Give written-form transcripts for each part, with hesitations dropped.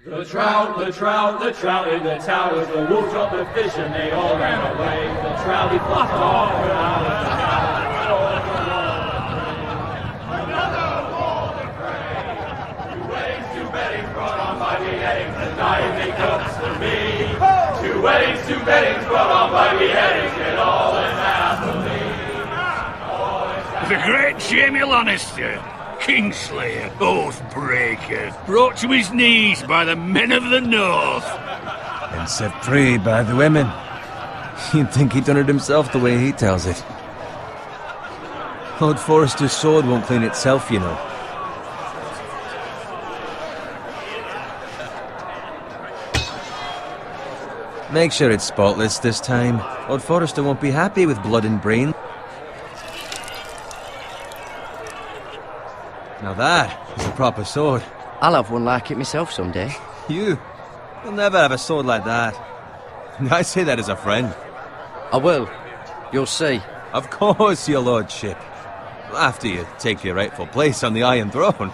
The trout, the trout, the trout in the towers, the wolves dropped the fish and they all ran away. The trout, he flopped off without a another wall to pray. 2 weddings, 2 beddings brought on by beheadings, and dying they comes to me. 2 weddings, 2 beddings brought on by beheadings, and all is happily. The great Jamie Lannister, Kingslayer, Oathbreaker, brought to his knees by the men of the North. And set free by the women. You'd think he'd done it himself the way he tells it. Lord Forrester's sword won't clean itself, you know. Make sure it's spotless this time. Lord Forrester won't be happy with blood and brain. Now that is a proper sword. I'll have one like it myself someday. You'll never have a sword like that. I say that as a friend. I will. You'll see. Of course, your lordship. After you take your rightful place on the Iron Throne.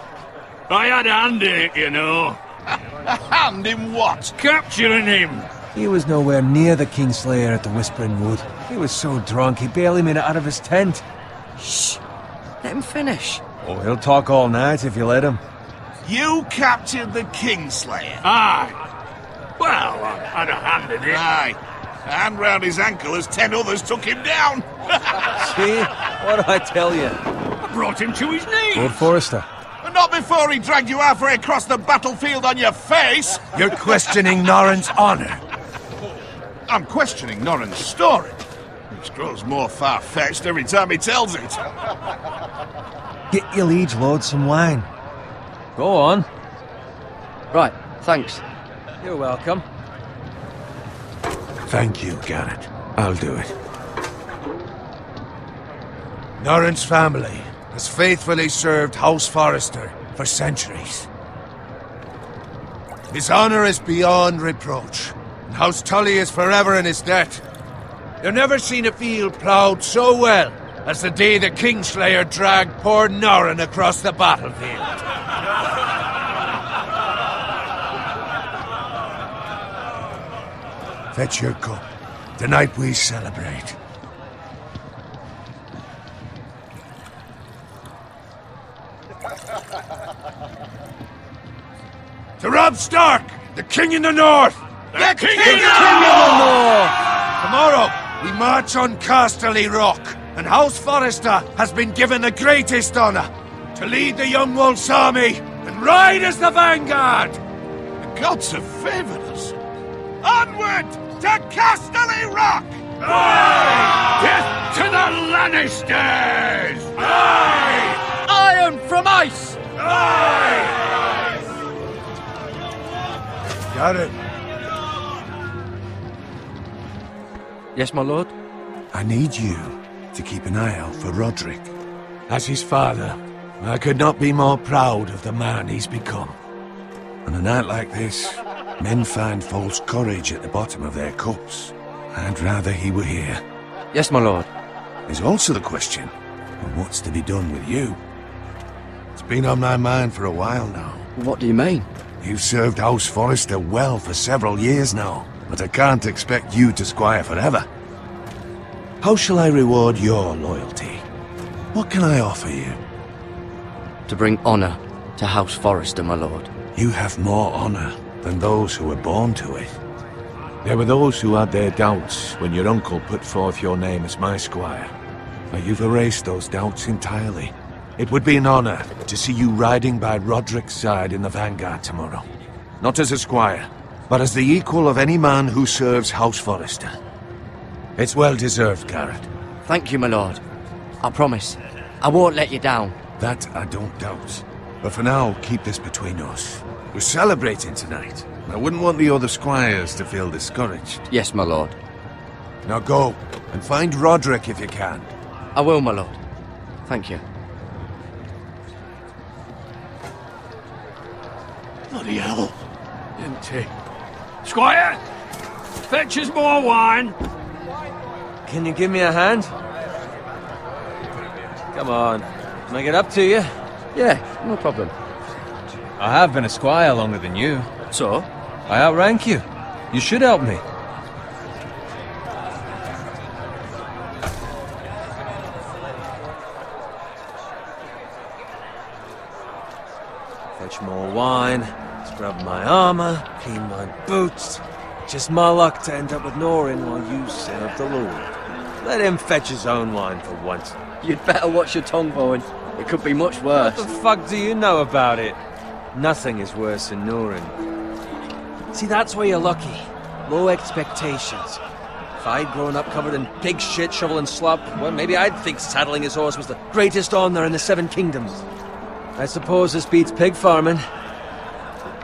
I had a hand in it, you know. A hand in what? Capturing him. He was nowhere near the Kingslayer at the Whispering Wood. He was so drunk he barely made it out of his tent. Shh. Let him finish. Oh, he'll talk all night if you let him. You captured the Kingslayer? Aye. Well, I had a hand in it. Aye. A hand round his ankle as 10 others took him down. See? What did I tell you? I brought him to his knees. Lord Forrester. But not before he dragged you halfway across the battlefield on your face. You're questioning Norrin's honor. I'm questioning Norrin's story, which grows more far-fetched every time he tells it. Get your liege lord some wine. Go on. Right, thanks. You're welcome. Thank you, Garrett. I'll do it. Norrin's family has faithfully served House Forrester for centuries. His honor is beyond reproach, and House Tully is forever in his debt. You've never seen a field ploughed so well as the day the Kingslayer dragged poor Norrin across the battlefield. Fetch your cup. Tonight we celebrate. To Robb Stark, the King in the North! The King in the North! Tomorrow, we march on Casterly Rock, and House Forrester has been given the greatest honor to lead the Young Wolf's army and ride as the vanguard! The gods have favored us. Onward to Casterly Rock! Aye! Death to the Lannisters! Aye! Iron from ice! Aye! Got it. Yes, my lord? I need you to keep an eye out for Roderick. As his father, I could not be more proud of the man he's become. On a night like this, men find false courage at the bottom of their cups. I'd rather he were here. Yes, my lord. There's also the question of what's to be done with you. It's been on my mind for a while now. What do you mean? You've served House Forrester well for several years now, but I can't expect you to squire forever. How shall I reward your loyalty? What can I offer you? To bring honor to House Forrester, my lord. You have more honor than those who were born to it. There were those who had their doubts when your uncle put forth your name as my squire. But you've erased those doubts entirely. It would be an honor to see you riding by Roderick's side in the vanguard tomorrow. Not as a squire, but as the equal of any man who serves House Forrester. It's well deserved, Garrett. Thank you, my lord. I promise. I won't let you down. That I don't doubt. But for now, keep this between us. We're celebrating tonight. I wouldn't want the other squires to feel discouraged. Yes, my lord. Now go, and find Roderick if you can. I will, my lord. Thank you. Bloody hell. Empty. Squire! Fetch us more wine. Can you give me a hand? Come on. Can I get up to you? Yeah, no problem. I have been a squire longer than you. So? I outrank you. You should help me. Fetch more wine, scrub my armor, clean my boots. Just my luck to end up with Norin while you serve the Lord. Let him fetch his own wine for once. You'd better watch your tongue, Bowen. It could be much worse. What the fuck do you know about it? Nothing is worse than Norin. See, that's where you're lucky. Low expectations. If I'd grown up covered in pig shit, shovel and slop, well, maybe I'd think saddling his horse was the greatest honor in the Seven Kingdoms. I suppose this beats pig farming.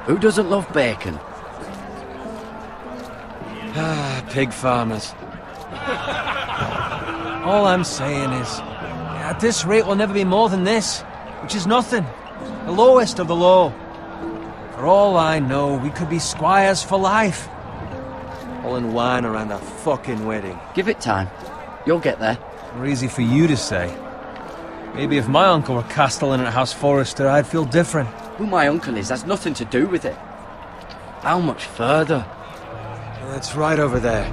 Who doesn't love bacon? Ah, pig farmers. All I'm saying is, at this rate we'll never be more than this, which is nothing. The lowest of the low. For all I know, we could be squires for life. Pulling wine around a fucking wedding. Give it time. You'll get there. More easy for you to say. Maybe if my uncle were castellan at House Forrester, I'd feel different. Who my uncle is has nothing to do with it. How much further? It's right over there.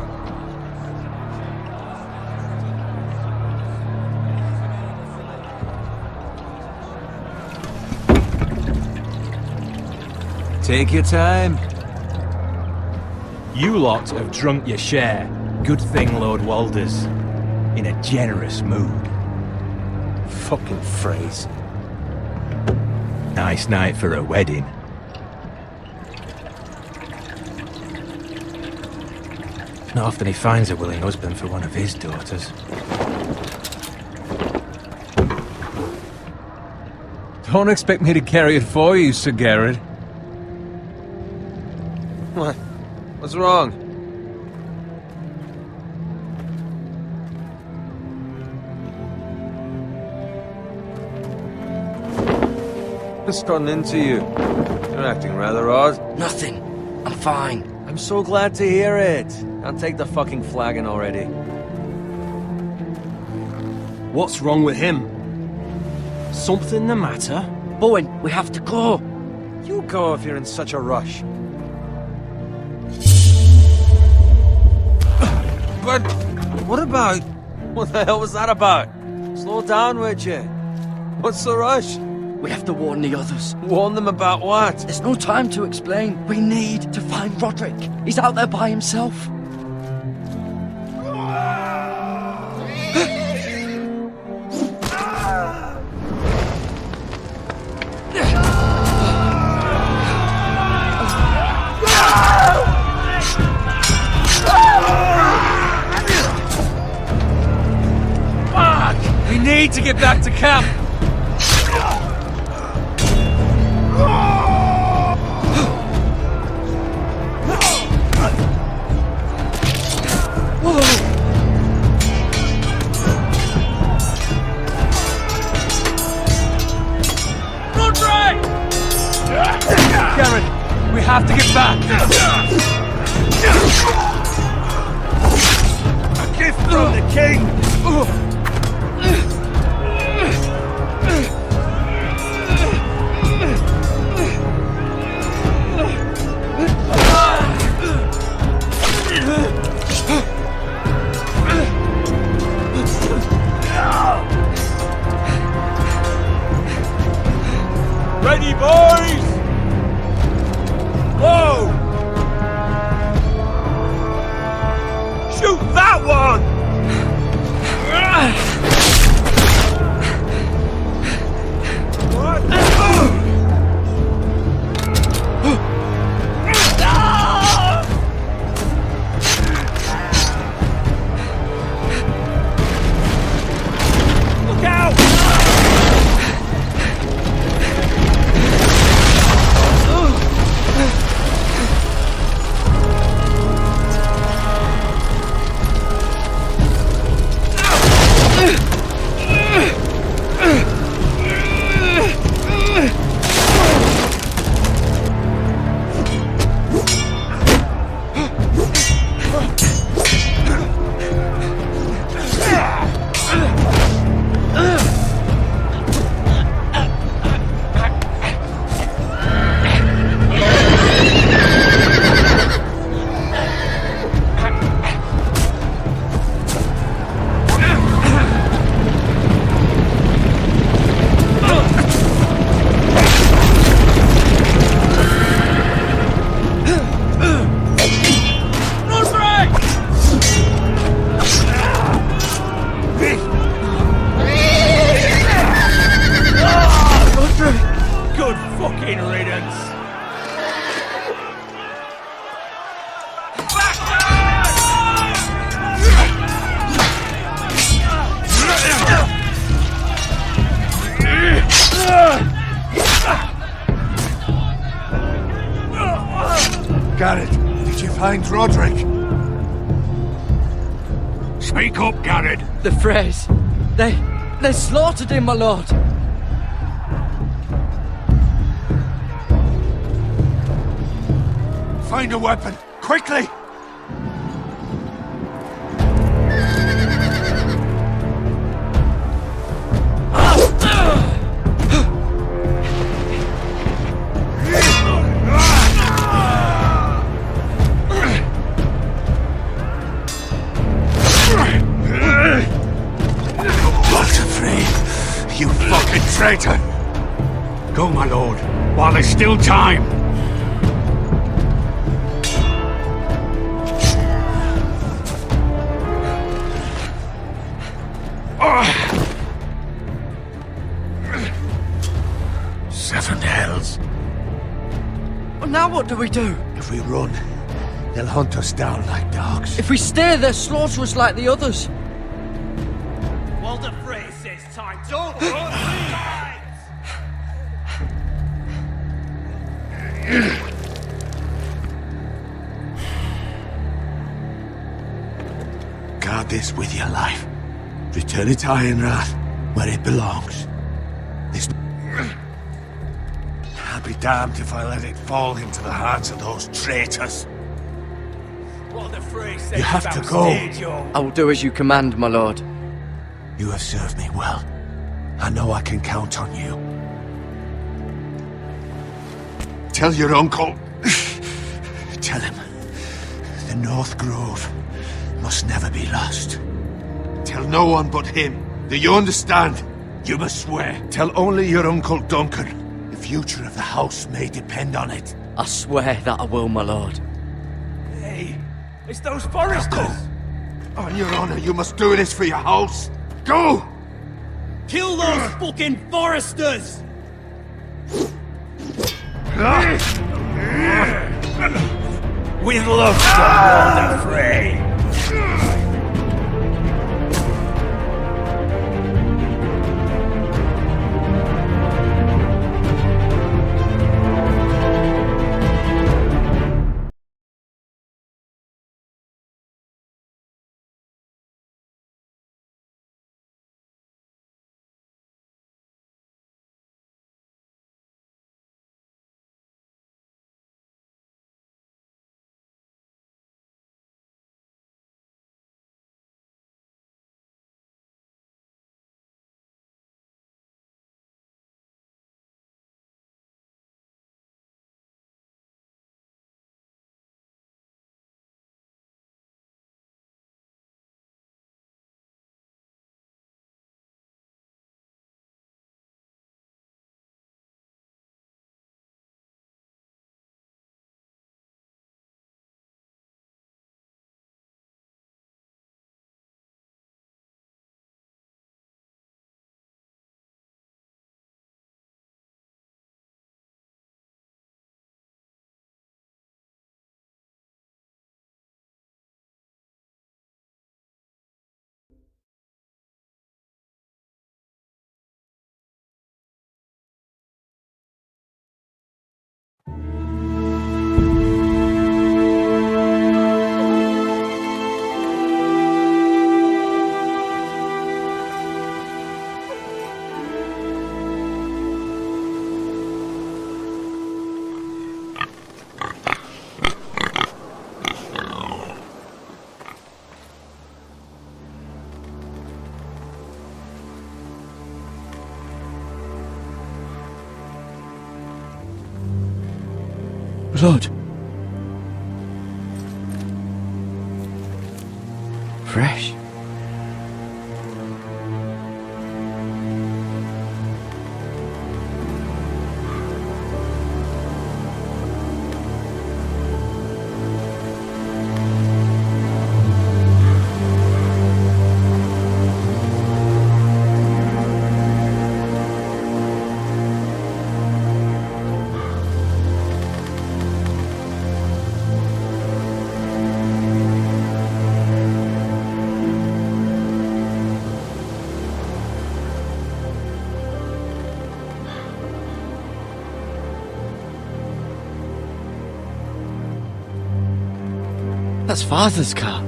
Take your time. You lot have drunk your share. Good thing Lord Walder's in a generous mood. Fucking phrase. Nice night for a wedding. Not often he finds a willing husband for one of his daughters. Don't expect me to carry it for you, Sir Garrett. What? What's wrong? What's gotten into you? You're acting rather odd. Nothing. I'm fine. I'm so glad to hear it. I'll take the fucking flagon already. What's wrong with him? Something the matter? Bowen, we have to go. You go if you're in such a rush. But what about... What the hell was that about? Slow down, would you? What's the rush? We have to warn the others. Warn them about what? There's no time to explain. We need to find Roderick. He's out there by himself. We need to get back to camp. Garrett, we have to get back. A gift from the king. Ready, boys! Whoa! Shoot that one! What? Look out! find Roderick? Speak up, Garrett. The Freys. They slaughtered him, my lord. Find a weapon, quickly! You fucking traitor! Go, my lord, while there's still time. Seven hells. Well, now what do we do? If we run, they'll hunt us down like dogs. If we stay, they'll slaughter us like the others. Walder Frey says time. Don't run, Guard this with your life. Return it to Ironrath, where it belongs. I'll be damned if I let it fall into the hands of those traitors. Walder Frey says You have to go. I will do as you command, my lord. You have served me well. I know I can count on you. Tell your uncle. Tell him. The North Grove must never be lost. Tell no one but him. Do you understand? You must swear. Tell only your Uncle Duncan. The future of the house may depend on it. I swear that I will, my lord. Hey, it's those foresters. Go. On your honor, you must do this for your house. Go! Kill those fucking foresters! With love, Walder Frey. Blood. Fresh. That's Father's car.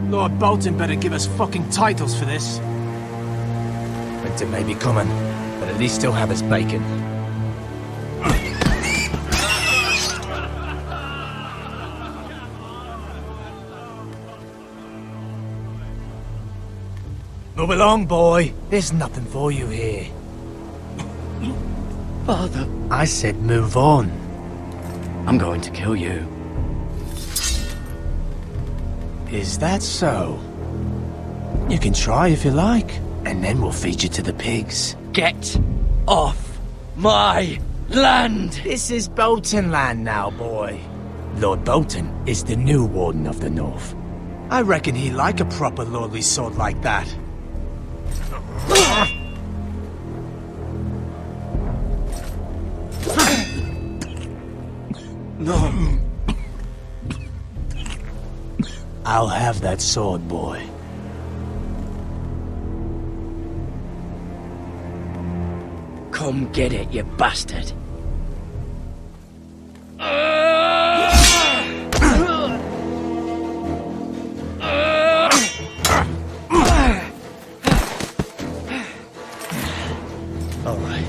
Lord Bolton better give us fucking titles for this. Winter may be coming, but at least he'll have his bacon. Move along, boy. There's nothing for you here. Father, I said move on. I'm going to kill you. Is that so? You can try if you like, and then we'll feed you to the pigs. Get off my land! This is Bolton land now, boy. Lord Bolton is the new Warden of the North. I reckon he'd like a proper lordly sword like that. No. I'll have that sword, boy. Come get it, you bastard. Alright.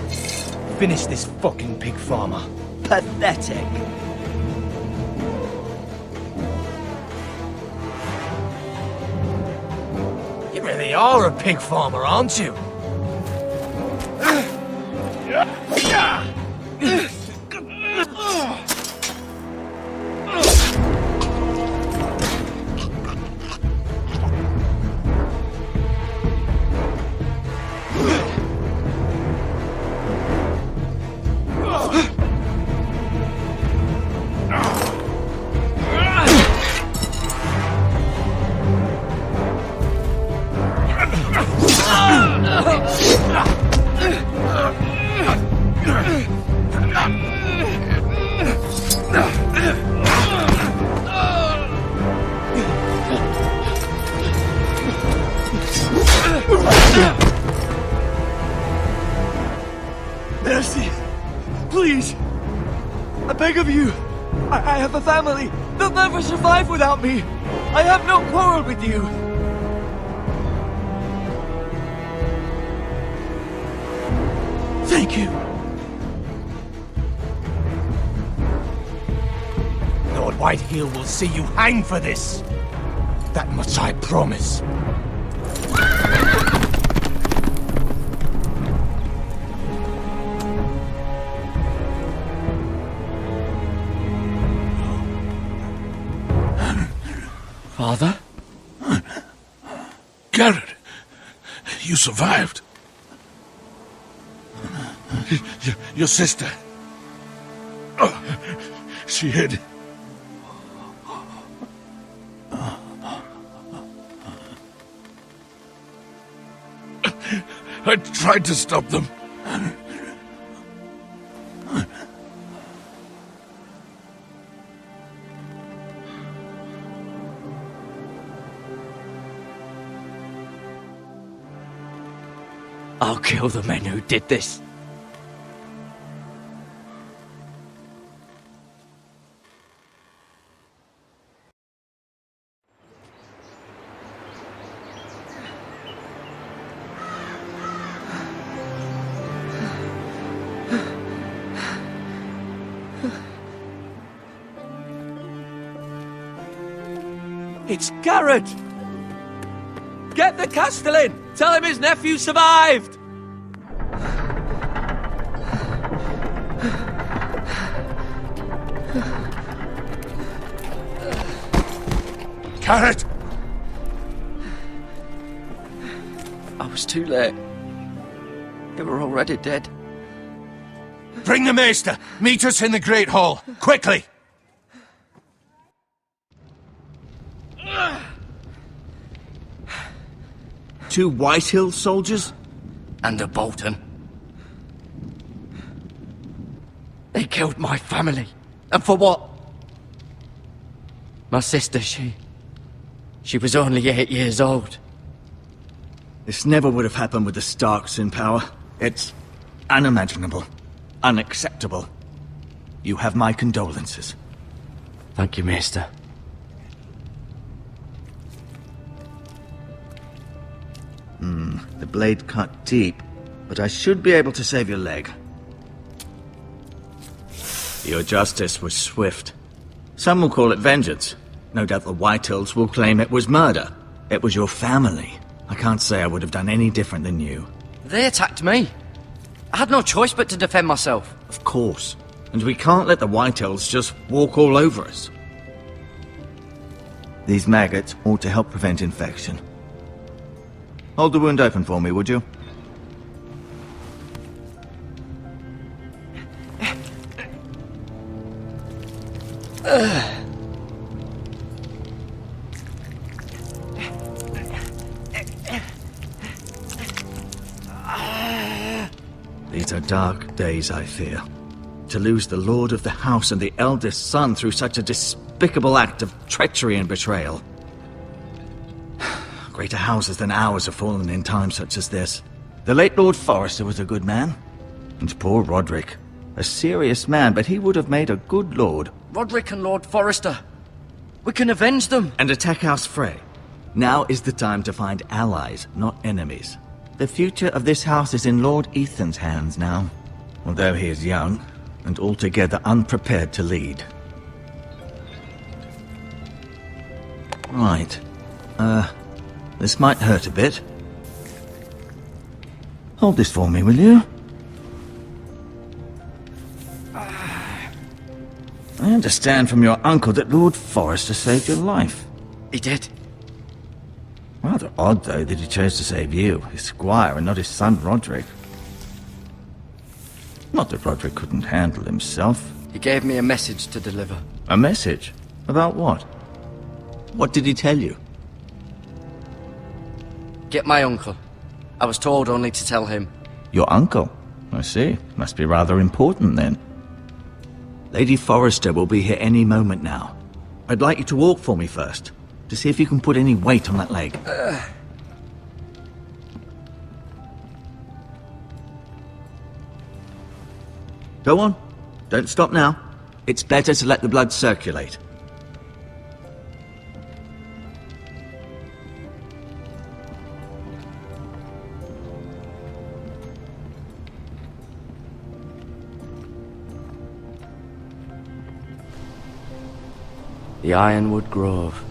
Finish this fucking pig farmer. Pathetic. You really are a pig farmer, aren't you? Mercy! Please! I beg of you! I have a family! They'll never survive without me! I have no quarrel with you! Thank you! Lord Whitehill will see you hang for this. That much I promise. Father? Garrett, you survived. Your sister. Oh, she hid. I tried to stop them. I'll kill the men who did this. It's Garrett! Get the Castellan! Tell him his nephew survived! Garrett! I was too late. They were already dead. Bring the maester! Meet us in the Great Hall! Quickly! Two Whitehill soldiers? And a Bolton. They killed my family. And for what? My sister, she was only 8 years old. This never would have happened with the Starks in power. It's unimaginable, unacceptable. You have my condolences. Thank you, Maester. The blade cut deep, but I should be able to save your leg. Your justice was swift. Some will call it vengeance. No doubt the Whitehills will claim it was murder. It was your family. I can't say I would have done any different than you. They attacked me. I had no choice but to defend myself. Of course. And we can't let the Whitehills just walk all over us. These maggots ought to help prevent infection. Hold the wound open for me, would you? These are dark days, I fear. To lose the lord of the house and the eldest son through such a despicable act of treachery and betrayal. Greater houses than ours have fallen in times such as this. The late Lord Forrester was a good man. And poor Roderick. A serious man, but he would have made a good lord. Roderick and Lord Forrester. We can avenge them. And attack House Frey. Now is the time to find allies, not enemies. The future of this house is in Lord Ethan's hands now. Although he is young, and altogether unprepared to lead. Right. This might hurt a bit. Hold this for me, will you? I understand from your uncle that Lord Forrester saved your life. He did. Rather odd, though, that he chose to save you, his squire, and not his son Roderick. Not that Roderick couldn't handle himself. He gave me a message to deliver. A message? About what? What did he tell you? Get my uncle. I was told only to tell him. Your uncle? I see. Must be rather important, then. Lady Forrester will be here any moment now. I'd like you to walk for me first, to see if you can put any weight on that leg. Go on. Don't stop now. It's better to let the blood circulate. The Ironwood Grove.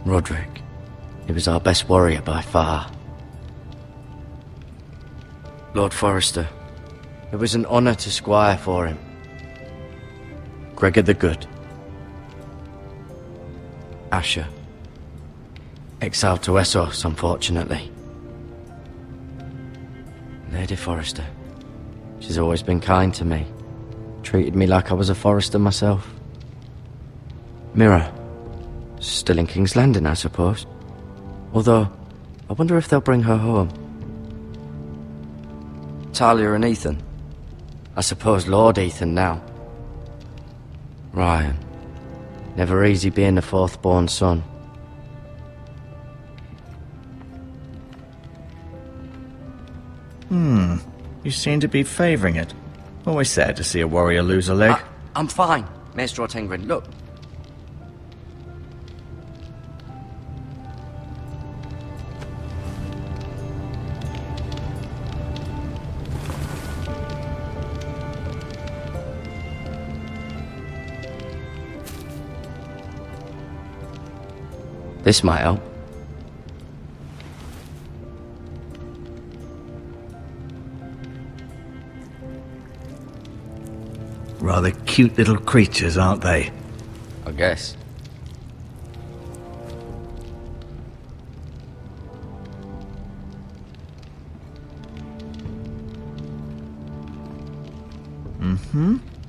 Roderick. He was our best warrior by far. Lord Forrester. It was an honor to squire for him. Gregor the Good. Asher. Exiled to Essos, unfortunately. Lady Forrester. She's always been kind to me. Treated me like I was a Forrester myself. Mira. Still in King's Landing, I suppose. Although, I wonder if they'll bring her home. Talia and Ethan. I suppose Lord Ethan now. Ryan. Never easy being the fourth-born son. You seem to be favouring it. Always sad to see a warrior lose a leg. I'm fine, Maester Otengrin. Look. This might help. Rather cute little creatures, aren't they? I guess.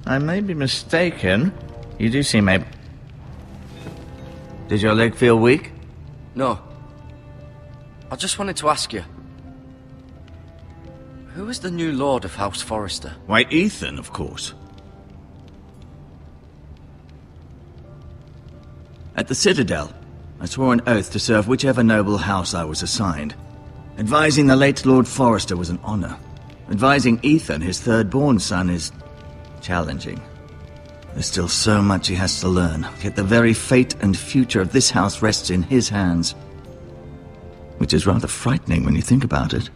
I may be mistaken. You do seem able... Did your leg feel weak? No. I just wanted to ask you. Who is the new Lord of House Forrester? Why, Ethan, of course. At the Citadel, I swore an oath to serve whichever noble house I was assigned. Advising the late Lord Forrester was an honor. Advising Ethan, his third-born son, is challenging. There's still so much he has to learn, yet the very fate and future of this house rests in his hands. Which is rather frightening when you think about it.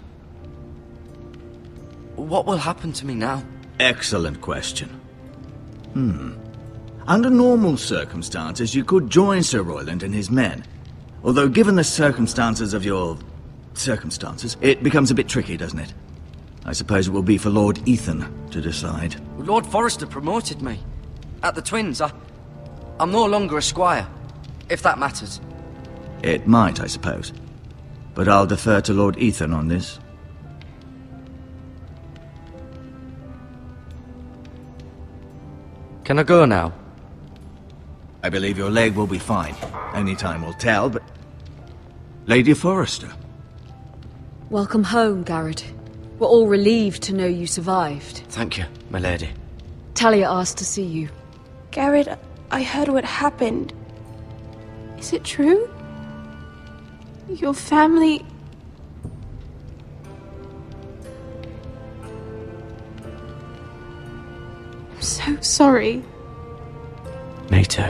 What will happen to me now? Excellent question. Under normal circumstances, you could join Sir Royland and his men. Although given the circumstances of your... circumstances, it becomes a bit tricky, doesn't it? I suppose it will be for Lord Ethan to decide. Lord Forrester promoted me. At the Twins, I'm no longer a squire, if that matters. It might, I suppose. But I'll defer to Lord Ethan on this. Can I go now? I believe your leg will be fine. Only time will tell, but... Lady Forrester. Welcome home, Garrett. We're all relieved to know you survived. Thank you, my lady. Talia asked to see you. Garrett, I heard what happened. Is it true? Your family... I'm so sorry. Me too.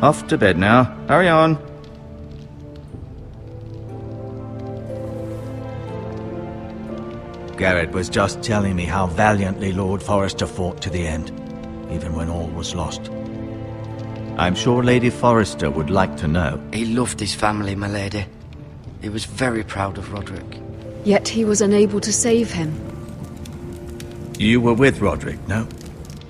Off to bed now. Hurry on. Garrett was just telling me how valiantly Lord Forrester fought to the end, even when all was lost. I'm sure Lady Forrester would like to know. He loved his family, my lady. He was very proud of Roderick. Yet he was unable to save him. You were with Roderick, no?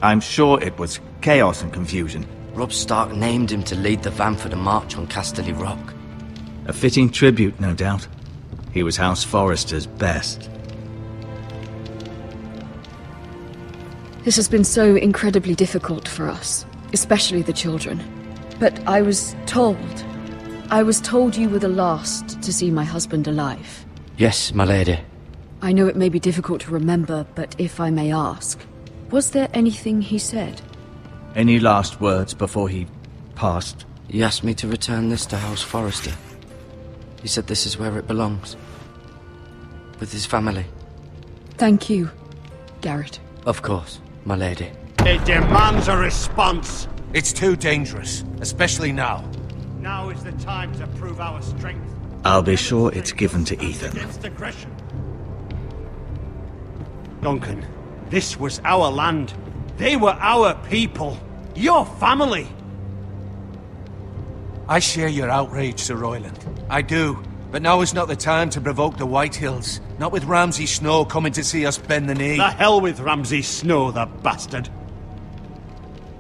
I'm sure it was chaos and confusion. Robb Stark named him to lead the van for the march on Casterly Rock. A fitting tribute, no doubt. He was House Forrester's best. This has been so incredibly difficult for us, especially the children. But I was told you were the last to see my husband alive. Yes, my lady. I know it may be difficult to remember, but if I may ask, was there anything he said? Any last words before he passed? He asked me to return this to House Forrester. He said this is where it belongs. With his family. Thank you, Garrett. Of course, my lady. It demands a response. It's too dangerous, especially now. Now is the time to prove our strength. I'll be sure it's given to Ethan. Against aggression. Duncan, this was our land. They were our people. Your family. I share your outrage, Sir Royland. I do. But now is not the time to provoke the White Hills. Not with Ramsay Snow coming to see us bend the knee. The hell with Ramsay Snow, the bastard.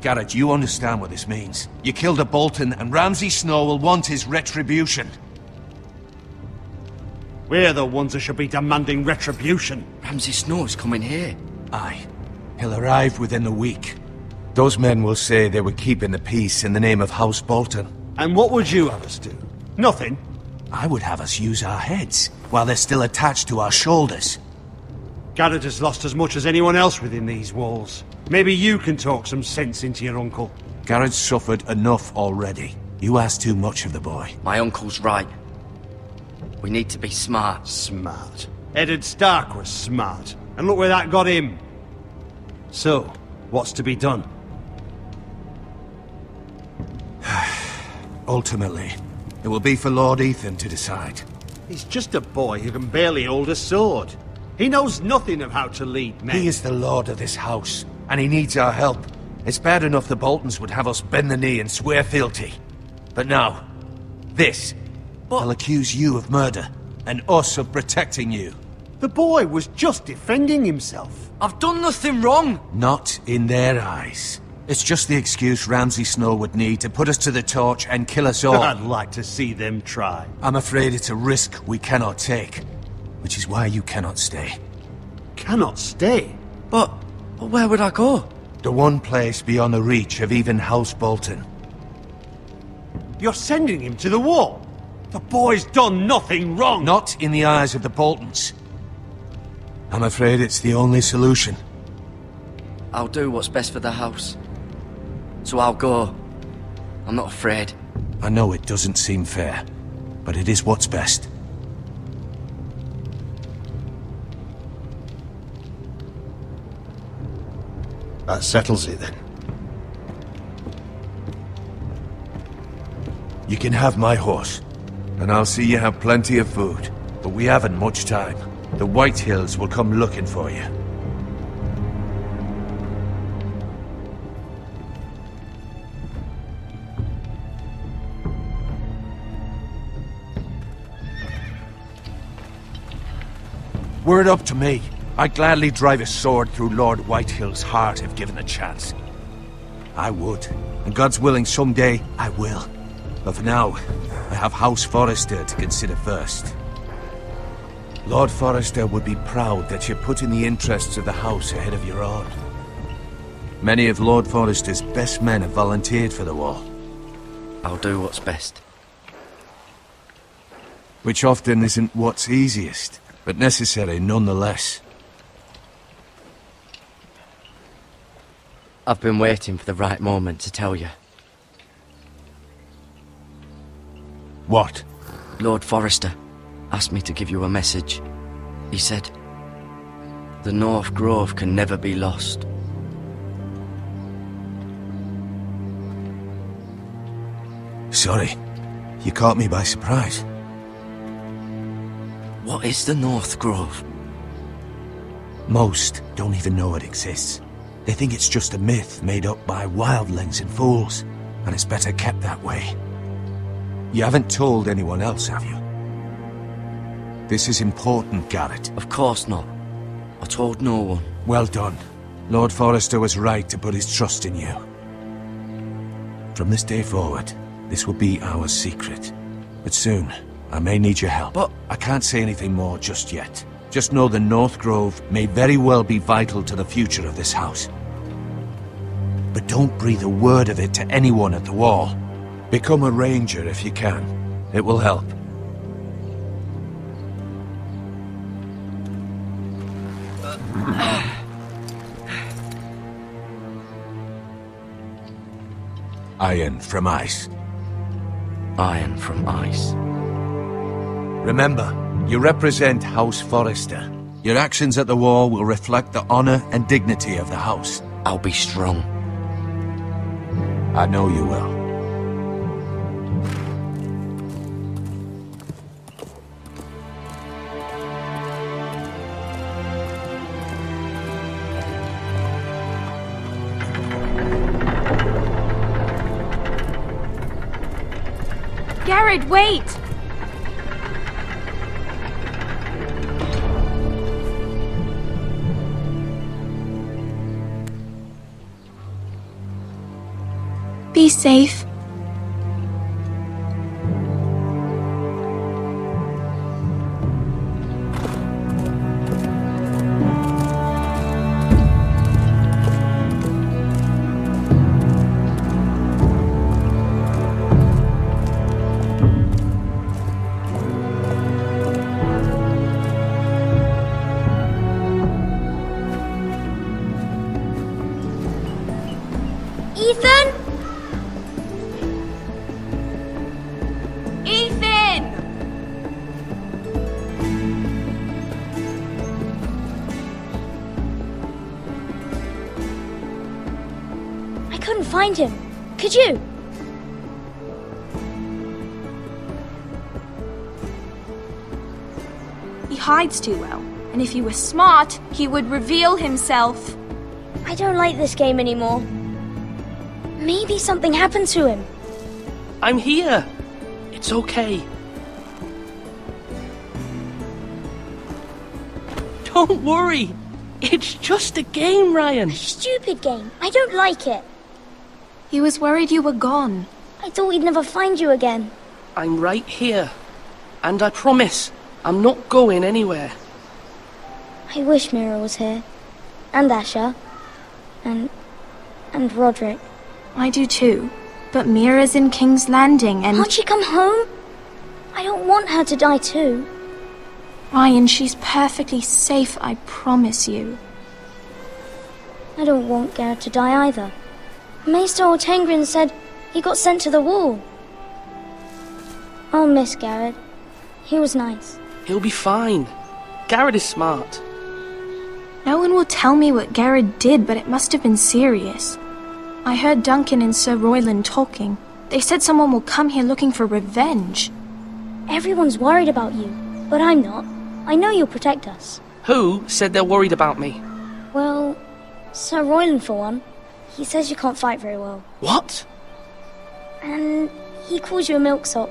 Garrett, you understand what this means. You killed a Bolton, and Ramsay Snow will want his retribution. We're the ones that should be demanding retribution. Ramsay Snow is coming here. Aye. He'll arrive within the week. Those men will say they were keeping the peace in the name of House Bolton. And what would you have us do? Nothing. I would have us use our heads, while they're still attached to our shoulders. Garrett has lost as much as anyone else within these walls. Maybe you can talk some sense into your uncle. Garrett's suffered enough already. You ask too much of the boy. My uncle's right. We need to be smart. Smart. Eddard Stark was smart. And look where that got him. So, what's to be done? Ultimately, it will be for Lord Ethan to decide. He's just a boy who can barely hold a sword. He knows nothing of how to lead men. He is the lord of this house, and he needs our help. It's bad enough the Boltons would have us bend the knee and swear fealty. But now, this. They'll accuse you of murder, and us of protecting you. The boy was just defending himself. I've done nothing wrong! Not in their eyes. It's just the excuse Ramsay Snow would need to put us to the torch and kill us all. I'd like to see them try. I'm afraid it's a risk we cannot take, which is why you cannot stay. cannot stay. But where would I go? The one place beyond the reach of even House Bolton. You're sending him to the wall? The boy's done nothing wrong! Not in the eyes of the Boltons. I'm afraid it's the only solution. I'll do what's best for the house. So I'll go. I'm not afraid. I know it doesn't seem fair, but it is what's best. That settles it then. You can have my horse, and I'll see you have plenty of food. But we haven't much time. The White Hills will come looking for you. Were it up to me, I'd gladly drive a sword through Lord Whitehill's heart if given the chance. I would, and God's willing someday I will. But for now, I have House Forrester to consider first. Lord Forrester would be proud that you put in the interests of the house ahead of your own. Many of Lord Forrester's best men have volunteered for the war. I'll do what's best. Which often isn't what's easiest, but necessary nonetheless. I've been waiting for the right moment to tell you. What? Lord Forrester asked me to give you a message. He said, the North Grove can never be lost. Sorry, you caught me by surprise. What is the North Grove? Most don't even know it exists. They think it's just a myth made up by wildlings and fools, and it's better kept that way. You haven't told anyone else, have you? This is important, Garrett. Of course not. I told no one. Well done. Lord Forrester was right to put his trust in you. From this day forward, this will be our secret. But soon, I may need your help. But I can't say anything more just yet. Just know the North Grove may very well be vital to the future of this house. But don't breathe a word of it to anyone at the wall. Become a ranger if you can. It will help. Iron from ice. Iron from ice. Remember, you represent House Forrester. Your actions at the war will reflect the honor and dignity of the house. I'll be strong. I know you will. Garrett, wait! Be safe. Ethan? I couldn't find him. Could you? He hides too well, and if he were smart, he would reveal himself. I don't like this game anymore. Maybe something happened to him. I'm here. It's okay. Don't worry. It's just a game, Ryan. A stupid game. I don't like it. He was worried you were gone. I thought we'd never find you again. I'm right here. And I promise, I'm not going anywhere. I wish Mira was here. And Asher. And Roderick. I do too. But Mira's in King's Landing and... Can't she come home? I don't want her to die too. Ryan, she's perfectly safe, I promise you. I don't want Garrett to die either. Maester Ortengrin said he got sent to the wall. I'll miss Garrett. He was nice. He'll be fine. Garrett is smart. No one will tell me what Garrett did, but it must have been serious. I heard Duncan and Sir Royland talking. They said someone will come here looking for revenge. Everyone's worried about you, but I'm not. I know you'll protect us. Who said they're worried about me? Well, Sir Royland for one. He says you can't fight very well. What? And he calls you a milksop.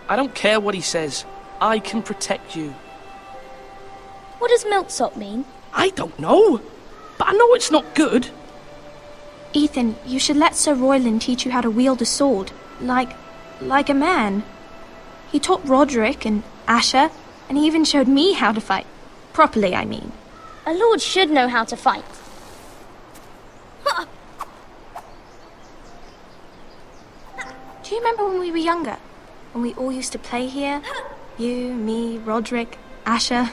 I don't care what he says. I can protect you. What does milksop mean? I don't know. But I know it's not good. Ethan, you should let Sir Royland teach you how to wield a sword. Like a man. He taught Roderick and Asher, and he even showed me how to fight. Properly, I mean. A lord should know how to fight. Do you remember when we were younger? When we all used to play here? You, me, Roderick, Asher.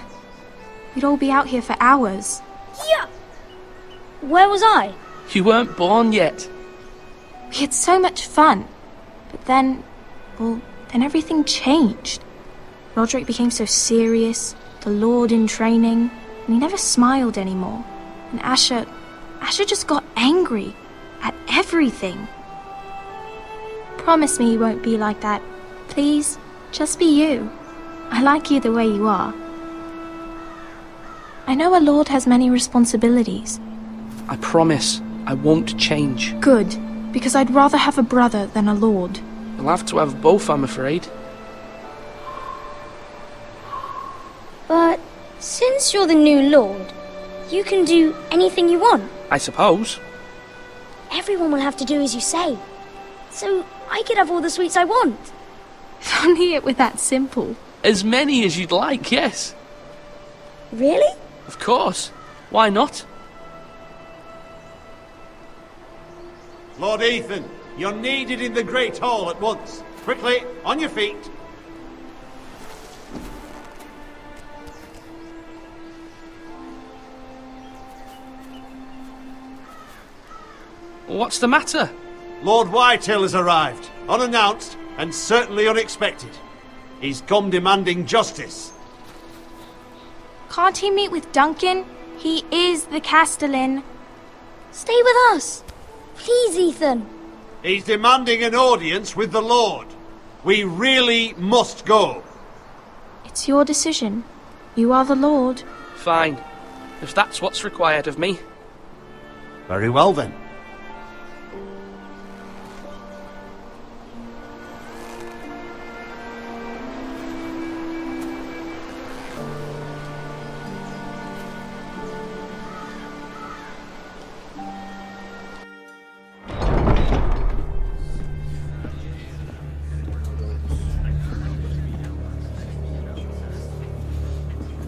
We'd all be out here for hours. Yeah. Where was I? You weren't born yet. We had so much fun. But then everything changed. Roderick became so serious, the Lord in training, and he never smiled anymore. And Asher just got angry at everything. Promise me you won't be like that. Please, just be you. I like you the way you are. I know a lord has many responsibilities. I promise I won't change. Good, because I'd rather have a brother than a lord. You'll have to have both, I'm afraid. But since you're the new lord, you can do anything you want. I suppose. Everyone will have to do as you say. So I could have all the sweets I want. If only it were that simple. As many as you'd like, yes. Really? Of course. Why not? Lord Ethan, you're needed in the Great Hall at once. Quickly, on your feet. What's the matter? Lord Whitehill has arrived, unannounced and certainly unexpected. He's come demanding justice. Can't he meet with Duncan? He is the Castellan. Stay with us. Please, Ethan. He's demanding an audience with the Lord. We really must go. It's your decision. You are the Lord. Fine. If that's what's required of me. Very well then.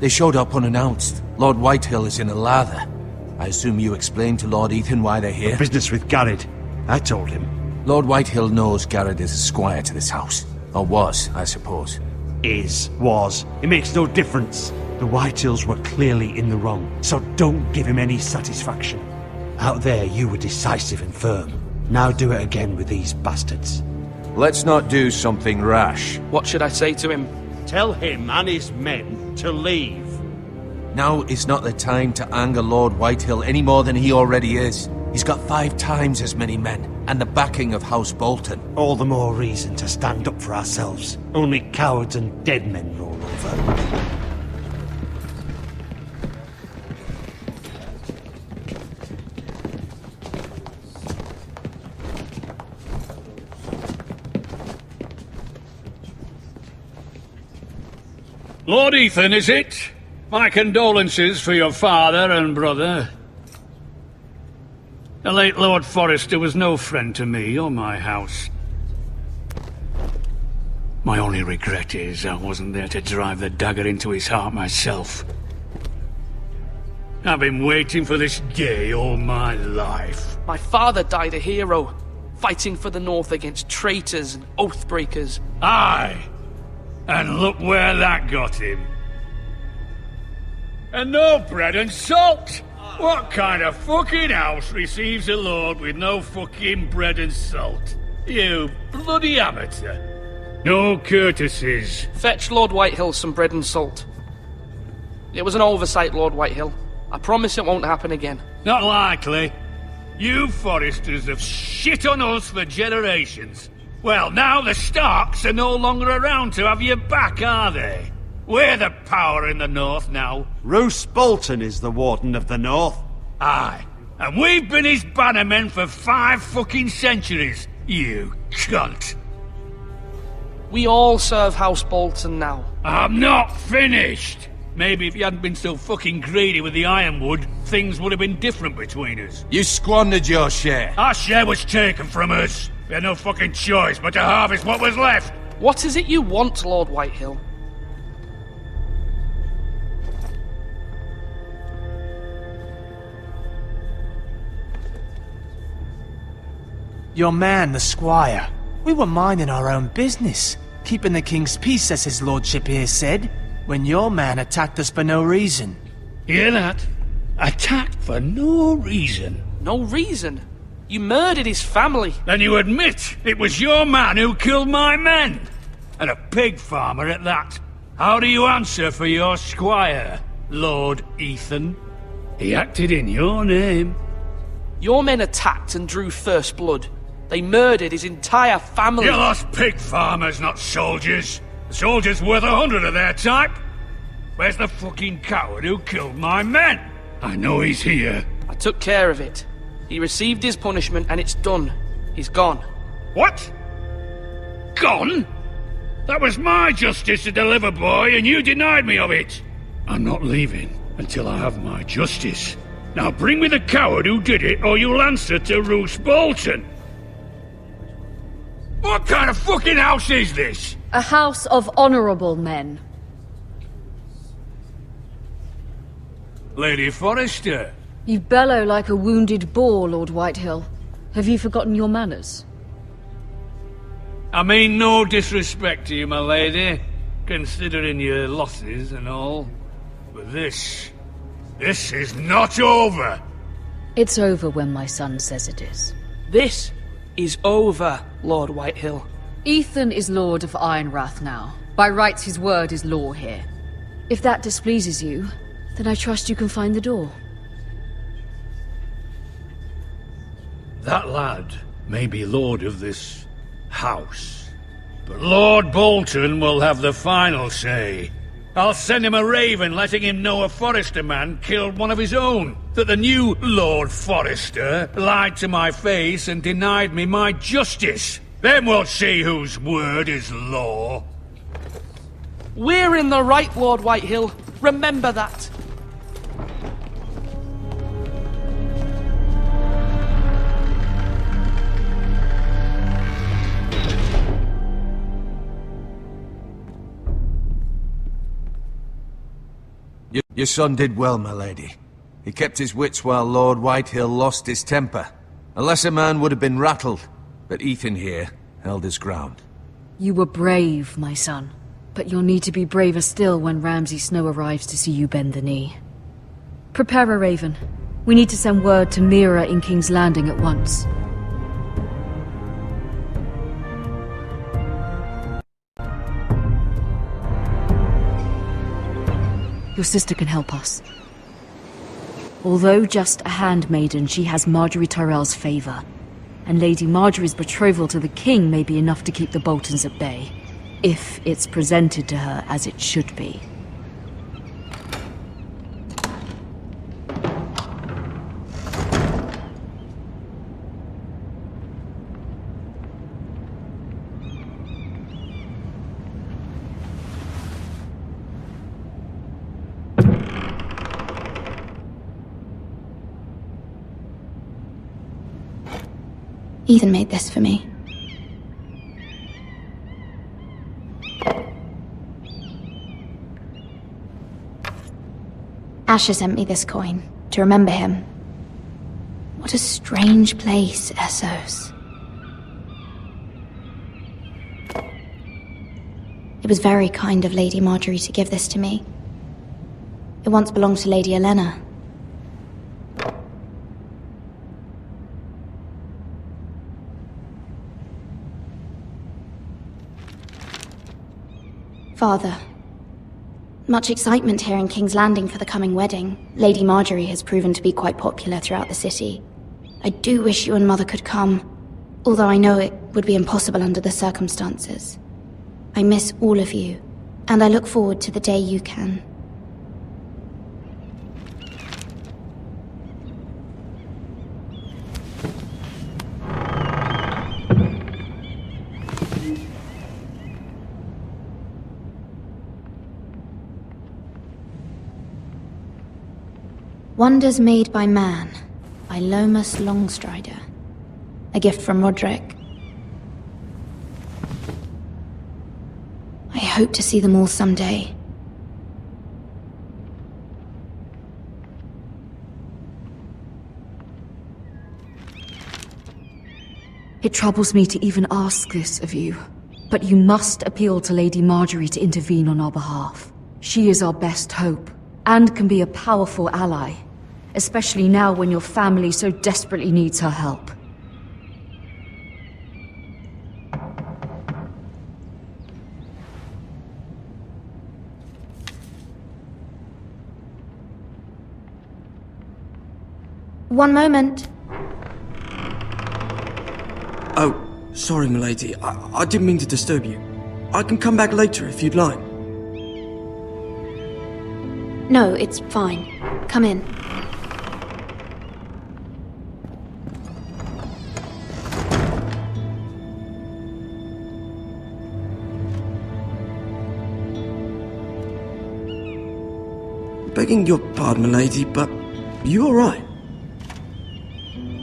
They showed up unannounced. Lord Whitehill is in a lather. I assume you explained to Lord Ethan why they're here? Business with Garrett. I told him. Lord Whitehill knows Garrett is a squire to this house. Or was, I suppose. Was. It makes no difference. The Whitehills were clearly in the wrong, so don't give him any satisfaction. Out there, you were decisive and firm. Now do it again with these bastards. Let's not do something rash. What should I say to him? Tell him and his men to leave. Now is not the time to anger Lord Whitehill any more than he already is. He's got 5 times as many men, and the backing of House Bolton. All the more reason to stand up for ourselves. Only cowards and dead men roll over. Lord Ethan, is it? My condolences for your father and brother. The late Lord Forrester was no friend to me or my house. My only regret is I wasn't there to drive the dagger into his heart myself. I've been waiting for this day all my life. My father died a hero, fighting for the North against traitors and oathbreakers. Aye! And look where that got him. And no bread and salt! What kind of fucking house receives a lord with no fucking bread and salt? You bloody amateur. No courtesies. Fetch Lord Whitehill some bread and salt. It was an oversight, Lord Whitehill. I promise it won't happen again. Not likely. You Foresters have shit on us for generations. Well, now the Starks are no longer around to have your back, are they? We're the power in the North now. Roose Bolton is the Warden of the North. Aye. And we've been his bannermen for 5 fucking centuries, you cunt. We all serve House Bolton now. I'm not finished. Maybe if you hadn't been so fucking greedy with the ironwood, things would have been different between us. You squandered your share. Our share was taken from us. We had no fucking choice but to harvest what was left. What is it you want, Lord Whitehill? Your man, the squire. We were minding our own business, keeping the king's peace, as his lordship here said, when your man attacked us for no reason. Hear that? Attacked for no reason. No reason? You murdered his family. Then you admit it was your man who killed my men. And a pig farmer at that. How do you answer for your squire, Lord Ethan? He acted in your name. Your men attacked and drew first blood. They murdered his entire family. You lost pig farmers, not soldiers. The soldiers worth 100 of their type. Where's the fucking coward who killed my men? I know he's here. I took care of it. He received his punishment and it's done. He's gone. What? Gone? That was my justice to deliver, boy, and you denied me of it. I'm not leaving until I have my justice. Now bring me the coward who did it, or you'll answer to Roose Bolton. What kind of fucking house is this? A house of honorable men. Lady Forrester. You bellow like a wounded boar, Lord Whitehill. Have you forgotten your manners? I mean no disrespect to you, my lady, considering your losses and all. But this is not over. It's over when my son says it is. This is over, Lord Whitehill. Ethan is Lord of Ironrath now. By rights, his word is law here. If that displeases you, then I trust you can find the door. That lad may be lord of this house, but Lord Bolton will have the final say. I'll send him a raven letting him know a Forrester man killed one of his own, that the new Lord Forrester lied to my face and denied me my justice. Then we'll see whose word is law. We're in the right, Lord Whitehill. Remember that. Your son did well, my lady. He kept his wits while Lord Whitehill lost his temper. A lesser man would have been rattled, but Ethan here held his ground. You were brave, my son. But you'll need to be braver still when Ramsay Snow arrives to see you bend the knee. Prepare a raven. We need to send word to Mira in King's Landing at once. Your sister can help us. Although just a handmaiden, she has Marjorie Tyrell's favor. And Lady Marjorie's betrothal to the king may be enough to keep the Boltons at bay. If it's presented to her as it should be. Ethan made this for me. Asher sent me this coin to remember him. What a strange place, Essos. It was very kind of Lady Marjorie to give this to me. It once belonged to Lady Elena. Father, much excitement here in King's Landing for the coming wedding. Lady Marjorie has proven to be quite popular throughout the city. I do wish you and Mother could come, although I know it would be impossible under the circumstances. I miss all of you, and I look forward to the day you can. Wonders Made by Man, by Lomas Longstrider. A gift from Roderick. I hope to see them all someday. It troubles me to even ask this of you, but you must appeal to Lady Marjorie to intervene on our behalf. She is our best hope, and can be a powerful ally. Especially now when your family so desperately needs her help. One moment. Oh, sorry, milady. I didn't mean to disturb you. I can come back later if you'd like. No, it's fine. Come in. Begging your pardon, milady, but you alright?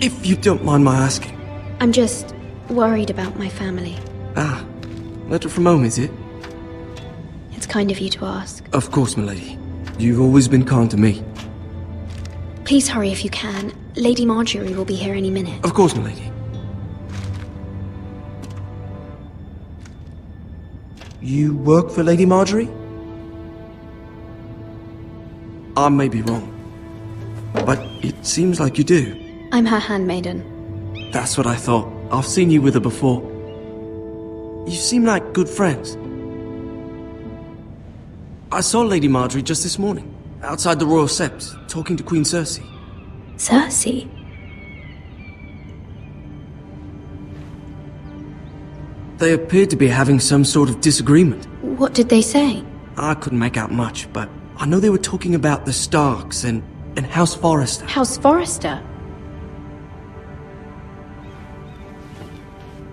If you don't mind my asking. I'm just worried about my family. Ah, letter from home, is it? It's kind of you to ask. Of course, milady. You've always been kind to me. Please hurry if you can. Lady Marjorie will be here any minute. Of course, milady. You work for Lady Marjorie? I may be wrong, but it seems like you do. I'm her handmaiden. That's what I thought. I've seen you with her before. You seem like good friends. I saw Lady Marjorie just this morning, outside the Royal Sept, talking to Queen Cersei. Cersei? They appeared to be having some sort of disagreement. What did they say? I couldn't make out much, but I know they were talking about the Starks and House Forrester. House Forrester?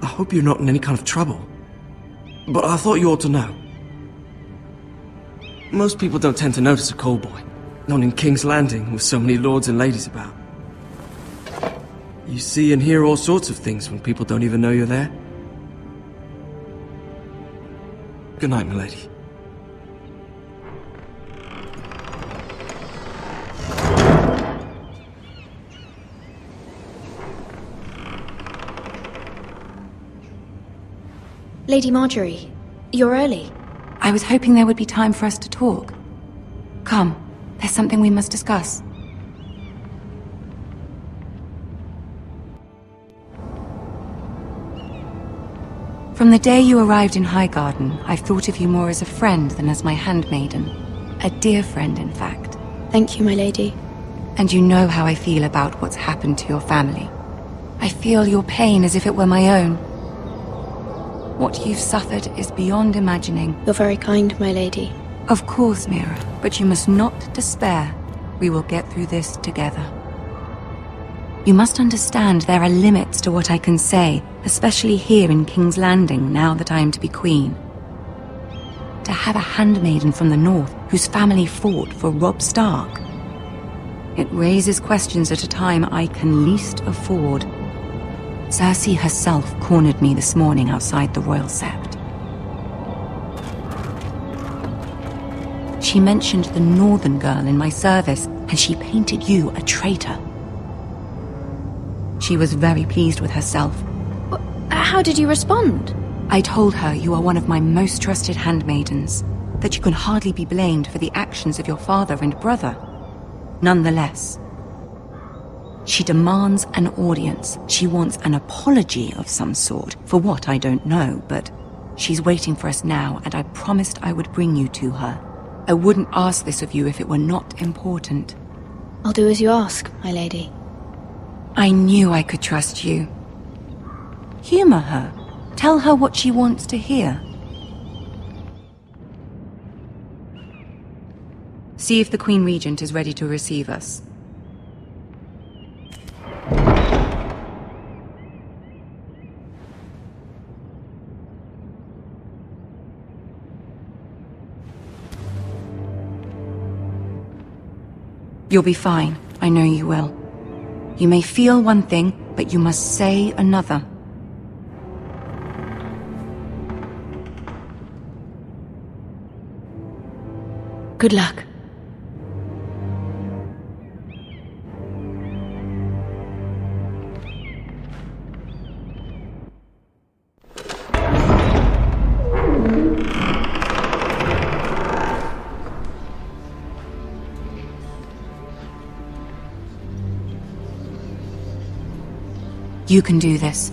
I hope you're not in any kind of trouble. But I thought you ought to know. Most people don't tend to notice a callboy. Not in King's Landing with so many lords and ladies about. You see and hear all sorts of things when people don't even know you're there. Good night, milady. Lady Marjorie, you're early. I was hoping there would be time for us to talk. Come, there's something we must discuss. From the day you arrived in Highgarden, I've thought of you more as a friend than as my handmaiden. A dear friend, in fact. Thank you, my lady. And you know how I feel about what's happened to your family. I feel your pain as if it were my own. What you've suffered is beyond imagining. You're very kind, my lady. Of course, Mira, but you must not despair. We will get through this together. You must understand there are limits to what I can say, especially here in King's Landing, now that I am to be queen. To have a handmaiden from the north whose family fought for Robb Stark. It raises questions at a time I can least afford. Cersei herself cornered me this morning outside the Royal Sept. She mentioned the northern girl in my service, and she painted you a traitor. She was very pleased with herself. How did you respond? I told her you are one of my most trusted handmaidens, that you can hardly be blamed for the actions of your father and brother. Nonetheless, she demands an audience. She wants an apology of some sort, for what I don't know, but she's waiting for us now, and I promised I would bring you to her. I wouldn't ask this of you if it were not important. I'll do as you ask, my lady. I knew I could trust you. Humor her. Tell her what she wants to hear. See if the Queen Regent is ready to receive us. You'll be fine. I know you will. You may feel one thing, but you must say another. Good luck. You can do this.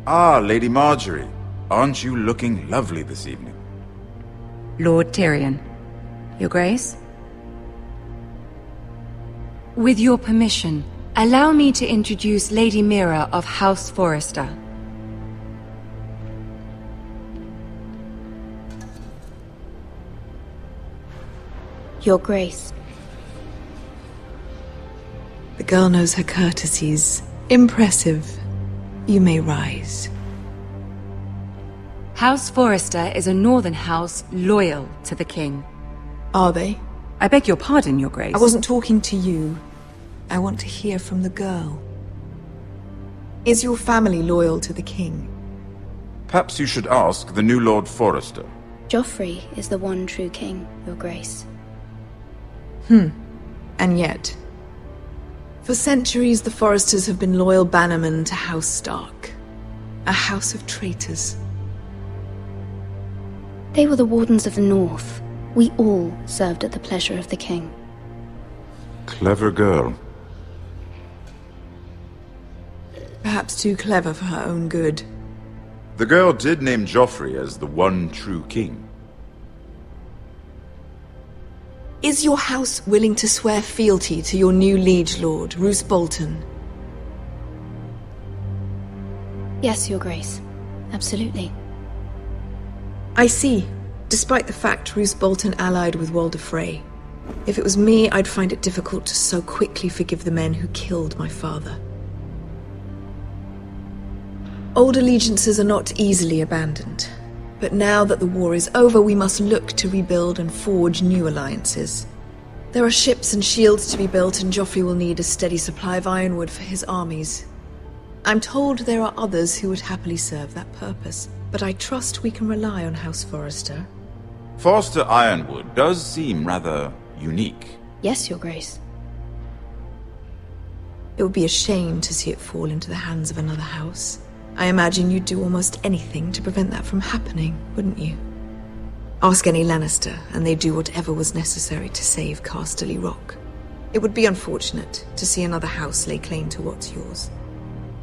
Ah, Lady Marjorie. Aren't you looking lovely this evening? Lord Tyrion. Your Grace? With your permission, allow me to introduce Lady Mira of House Forrester. Your Grace. The girl knows her courtesies. Impressive. You may rise. House Forrester is a northern house loyal to the king. Are they? I beg your pardon, Your Grace. I wasn't talking to you. I want to hear from the girl. Is your family loyal to the king? Perhaps you should ask the new Lord Forrester. Joffrey is the one true king, Your Grace. And yet, for centuries the Forresters have been loyal bannermen to House Stark. A house of traitors. They were the Wardens of the North. We all served at the pleasure of the king. Clever girl. Perhaps too clever for her own good. The girl did name Joffrey as the one true king. Is your house willing to swear fealty to your new liege lord, Roose Bolton? Yes, Your Grace. Absolutely. I see. Despite the fact Roose Bolton allied with Walder Frey. If it was me, I'd find it difficult to so quickly forgive the men who killed my father. Old allegiances are not easily abandoned. But now that the war is over, we must look to rebuild and forge new alliances. There are ships and shields to be built, and Joffrey will need a steady supply of ironwood for his armies. I'm told there are others who would happily serve that purpose, but I trust we can rely on House Forrester. Forrester Ironwood does seem rather unique. Yes, Your Grace. It would be a shame to see it fall into the hands of another house. I imagine you'd do almost anything to prevent that from happening, wouldn't you? Ask any Lannister, and they'd do whatever was necessary to save Casterly Rock. It would be unfortunate to see another house lay claim to what's yours.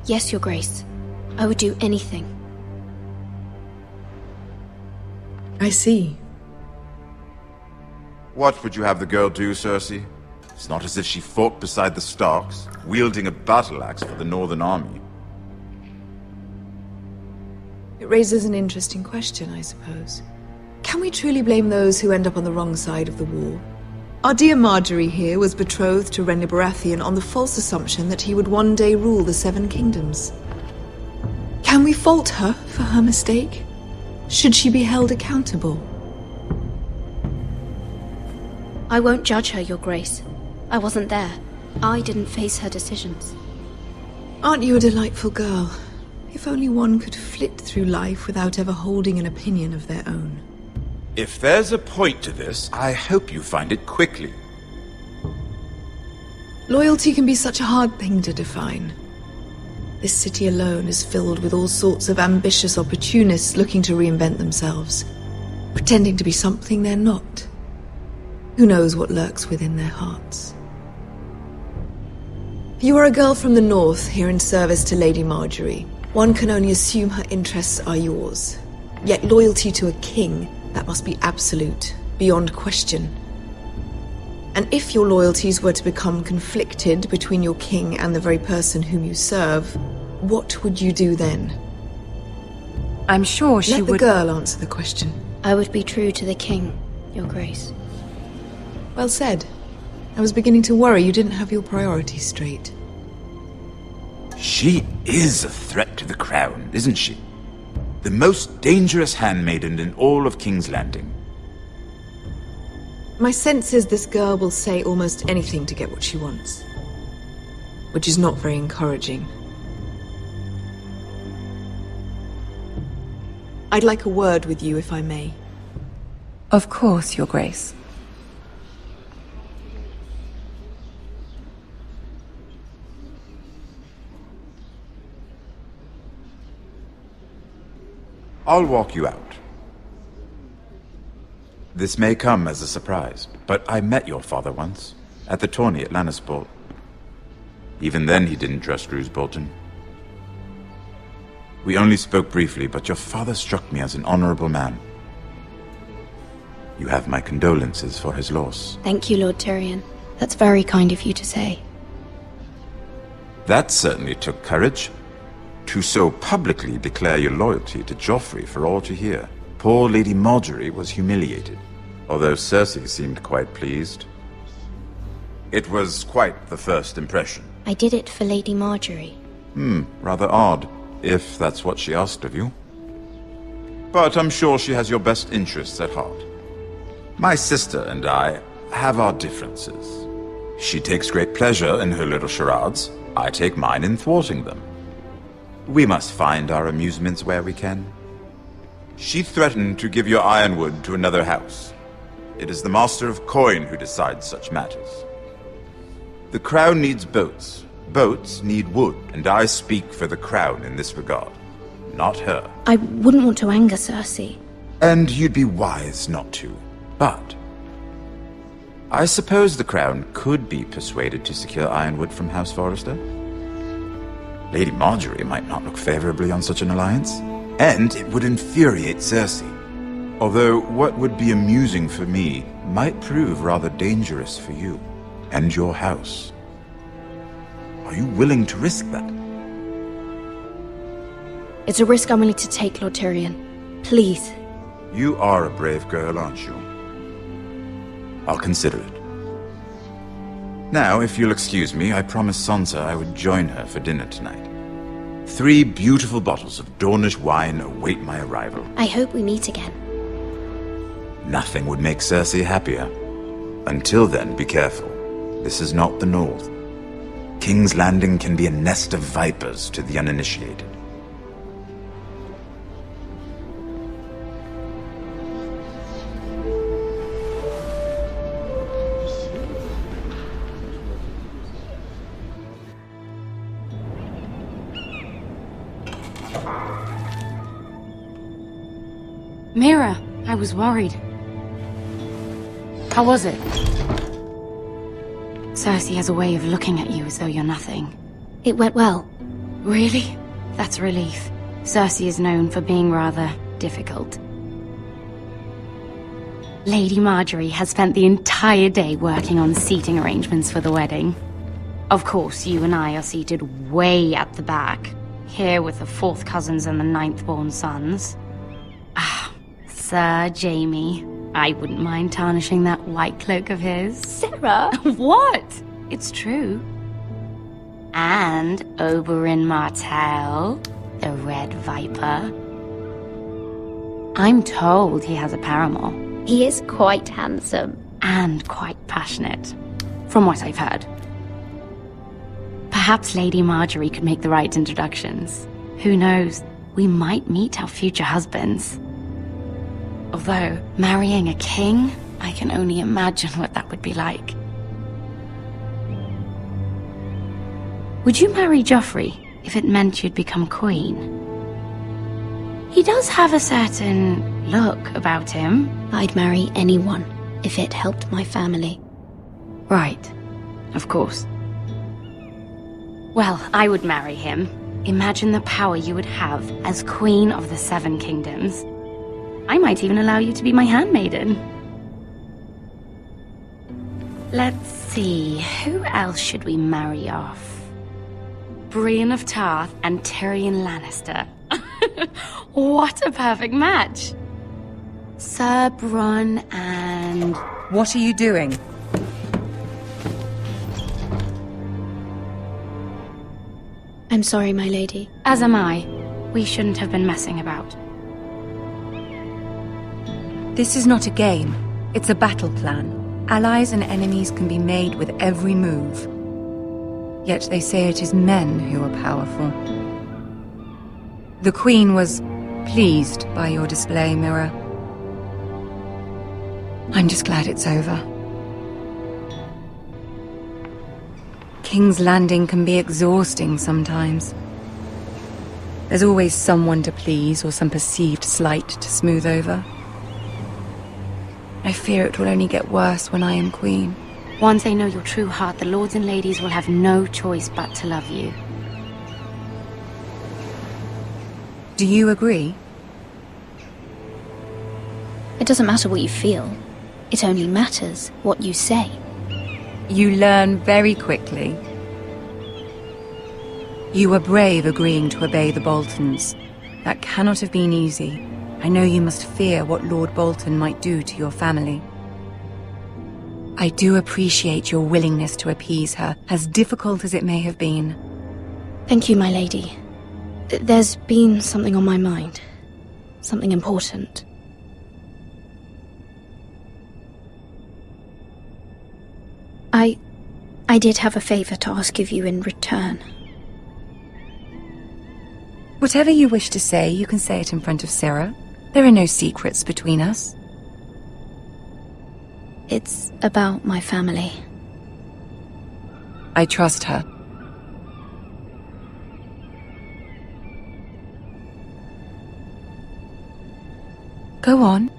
Yes, Your Grace. I would do anything. I see. What would you have the girl do, Cersei? It's not as if she fought beside the Starks, wielding a battle axe for the Northern Army. It raises an interesting question, I suppose. Can we truly blame those who end up on the wrong side of the war? Our dear Marjorie here was betrothed to Renly Baratheon on the false assumption that he would one day rule the Seven Kingdoms. Can we fault her for her mistake? Should she be held accountable? I won't judge her, Your Grace. I wasn't there. I didn't face her decisions. Aren't you a delightful girl? If only one could flit through life without ever holding an opinion of their own. If there's a point to this, I hope you find it quickly. Loyalty can be such a hard thing to define. This city alone is filled with all sorts of ambitious opportunists looking to reinvent themselves, pretending to be something they're not. Who knows what lurks within their hearts? You are a girl from the north, here in service to Lady Marjorie. One can only assume her interests are yours. Yet loyalty to a king, that must be absolute, beyond question. And if your loyalties were to become conflicted between your king and the very person whom you serve, what would you do then? I'm sure she would... Let the would... girl answer the question. I would be true to the king, Your Grace. Well said. I was beginning to worry you didn't have your priorities straight. She is a threat to the crown, isn't she? The most dangerous handmaiden in all of King's Landing. My sense is this girl will say almost anything to get what she wants. Which is not very encouraging. I'd like a word with you, if I may. Of course, Your Grace. I'll walk you out. This may come as a surprise, but I met your father once, at the tourney at Lannisport. Even then he didn't trust Roose Bolton. We only spoke briefly, but your father struck me as an honorable man. You have my condolences for his loss. Thank you, Lord Tyrion. That's very kind of you to say. That certainly took courage. To so publicly declare your loyalty to Joffrey for all to hear. Poor Lady Marjorie was humiliated, although Cersei seemed quite pleased. It was quite the first impression. I did it for Lady Marjorie. Rather odd, if that's what she asked of you. But I'm sure she has your best interests at heart. My sister and I have our differences. She takes great pleasure in her little charades. I take mine in thwarting them. We must find our amusements where we can. She threatened to give your ironwood to another house. It is the Master of Coin who decides such matters. The crown needs boats. Boats need wood, and I speak for the crown in this regard, not her. I wouldn't want to anger Cersei. And you'd be wise not to. But I suppose the crown could be persuaded to secure ironwood from House Forrester. Lady Marjorie might not look favorably on such an alliance, and it would infuriate Cersei. Although what would be amusing for me might prove rather dangerous for you and your house. Are you willing to risk that? It's a risk I'm willing to take, Lord Tyrion. Please. You are a brave girl, aren't you? I'll consider it. Now, if you'll excuse me, I promised Sansa I would join her for dinner tonight. 3 beautiful bottles of Dornish wine await my arrival. I hope we meet again. Nothing would make Cersei happier. Until then, be careful. This is not the North. King's Landing can be a nest of vipers to the uninitiated. Mira, I was worried. How was it? Cersei has a way of looking at you as though you're nothing. It went well. Really? That's a relief. Cersei is known for being rather difficult. Lady Marjorie has spent the entire day working on seating arrangements for the wedding. Of course, you and I are seated way at the back, here with the 4th cousins and the 9th-born sons. Sir Jaime, I wouldn't mind tarnishing that white cloak of his. Sarah! What? It's true. And Oberyn Martell, the Red Viper. I'm told he has a paramour. He is quite handsome. and quite passionate, from what I've heard. Perhaps Lady Marjorie could make the right introductions. Who knows, we might meet our future husbands. Although, marrying a king, I can only imagine what that would be like. Would you marry Joffrey if it meant you'd become queen? He does have a certain look about him. I'd marry anyone if it helped my family. Right, of course. Well, I would marry him. Imagine the power you would have as Queen of the Seven Kingdoms. I might even allow you to be my handmaiden. Let's see, who else should we marry off? Brienne of Tarth and Tyrion Lannister. What a perfect match! Sir Bronn and... What are you doing? I'm sorry, my lady. As am I. We shouldn't have been messing about. This is not a game. It's a battle plan. Allies and enemies can be made with every move. Yet they say it is men who are powerful. The Queen was pleased by your display, Mira. I'm just glad it's over. King's Landing can be exhausting sometimes. There's always someone to please or some perceived slight to smooth over. I fear it will only get worse when I am queen. Once they know your true heart, the lords and ladies will have no choice but to love you. Do you agree? It doesn't matter what you feel. It only matters what you say. You learn very quickly. You were brave agreeing to obey the Boltons. That cannot have been easy. I know you must fear what Lord Bolton might do to your family. I do appreciate your willingness to appease her, as difficult as it may have been. Thank you, my lady. There's been something on my mind. Something important. I did have a favor to ask of you in return. Whatever you wish to say, you can say it in front of Sarah. There are no secrets between us. It's about my family. I trust her. Go on.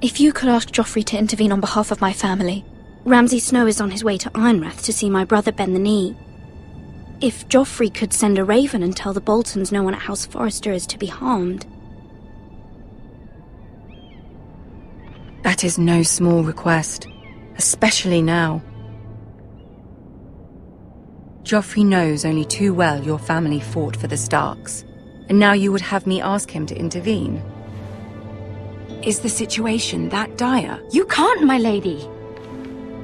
If you could ask Joffrey to intervene on behalf of my family. Ramsay Snow is on his way to Ironrath to see my brother bend the knee. If Joffrey could send a raven and tell the Boltons no one at House Forrester is to be harmed. That is no small request, especially now. Joffrey knows only too well your family fought for the Starks, and now you would have me ask him to intervene. Is the situation that dire? You can't, my lady.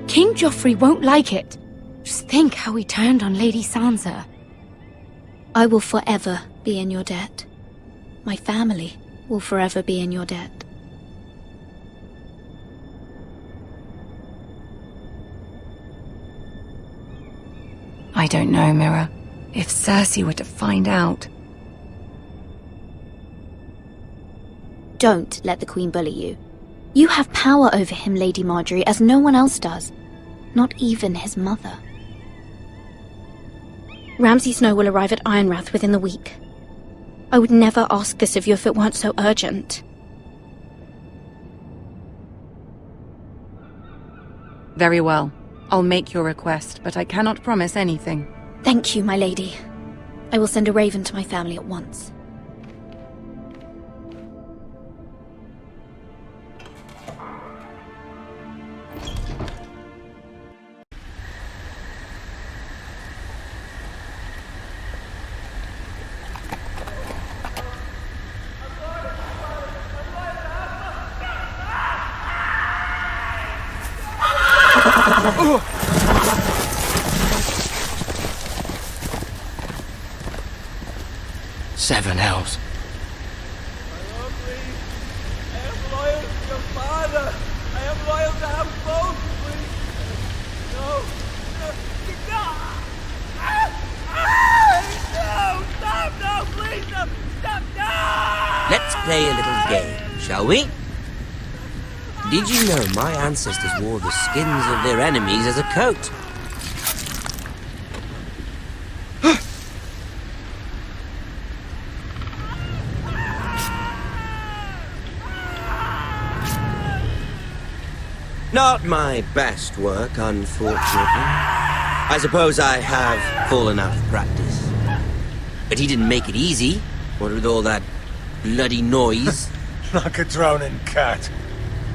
King Joffrey won't like it. Just think how he turned on Lady Sansa. I will forever be in your debt. My family will forever be in your debt. I don't know, Mira. If Cersei were to find out... Don't let the Queen bully you. You have power over him, Lady Marjorie, as no one else does. Not even his mother. Ramsay Snow will arrive at Ironrath within the week. I would never ask this of you if it weren't so urgent. Very well. I'll make your request, but I cannot promise anything. Thank you, my lady. I will send a raven to my family at once. Seven hells. I am loyal to your father. I am loyal shall we? Did you know my ancestors wore the skins of their enemies as a coat? Not my best work, unfortunately. I suppose I have fallen out of practice. But he didn't make it easy, what with all that bloody noise. Like a drowning cat.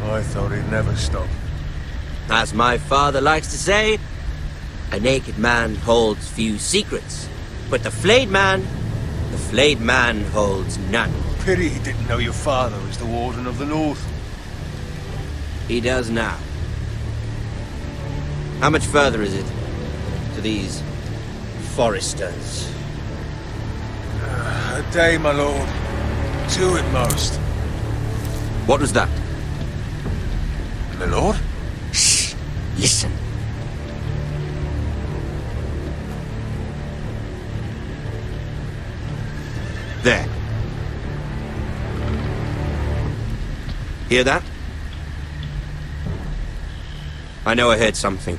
I thought he'd never stop. As my father likes to say, a naked man holds few secrets. But the flayed man holds none. Pity he didn't know your father was the Warden of the North. He does now. How much further is it to these foresters? A day, my lord. 2 at most. What was that? My lord? Shh! Listen. There. Hear that? I know I heard something.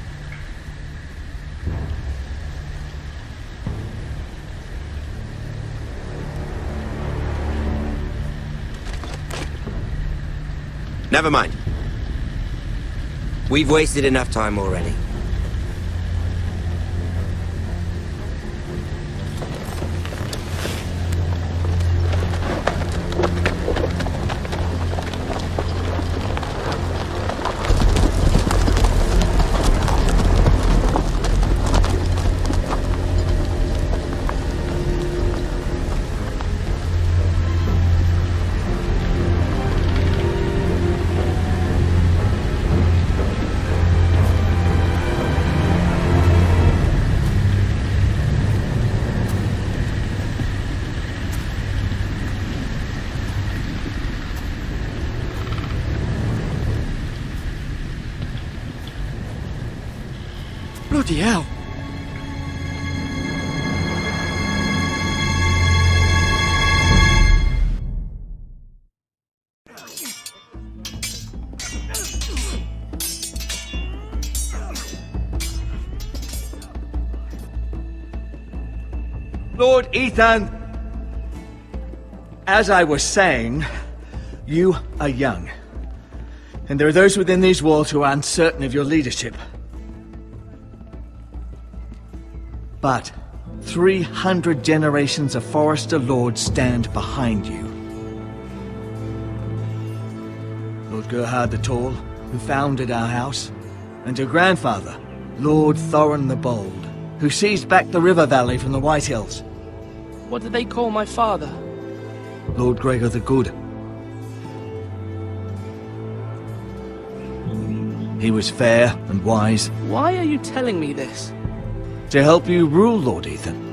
Never mind. We've wasted enough time already. Bloody hell. Lord Ethan, as I was saying, you are young. And there are those within these walls who are uncertain of your leadership. But 300 generations of Forester Lords stand behind you. Lord Gerhard the Tall, who founded our house, and your grandfather, Lord Thorin the Bold, who seized back the river valley from the White Hills. What did they call my father? Lord Gregor the Good. He was fair and wise. Why are you telling me this? To help you rule, Lord Ethan.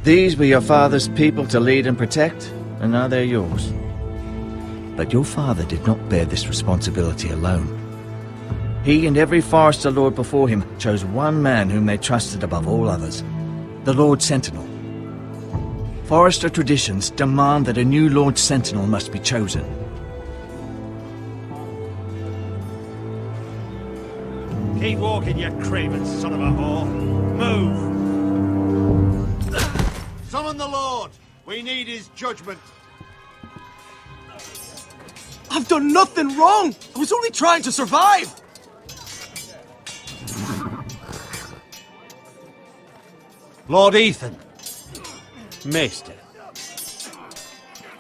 These were your father's people to lead and protect, and now they're yours. But your father did not bear this responsibility alone. He and every Forester Lord before him chose one man whom they trusted above all others, the Lord Sentinel. Forester traditions demand that a new Lord Sentinel must be chosen. Keep walking, you craven son of a whore. Move! Summon the Lord! We need his judgment. I've done nothing wrong! I was only trying to survive! Lord Ethan. Maester.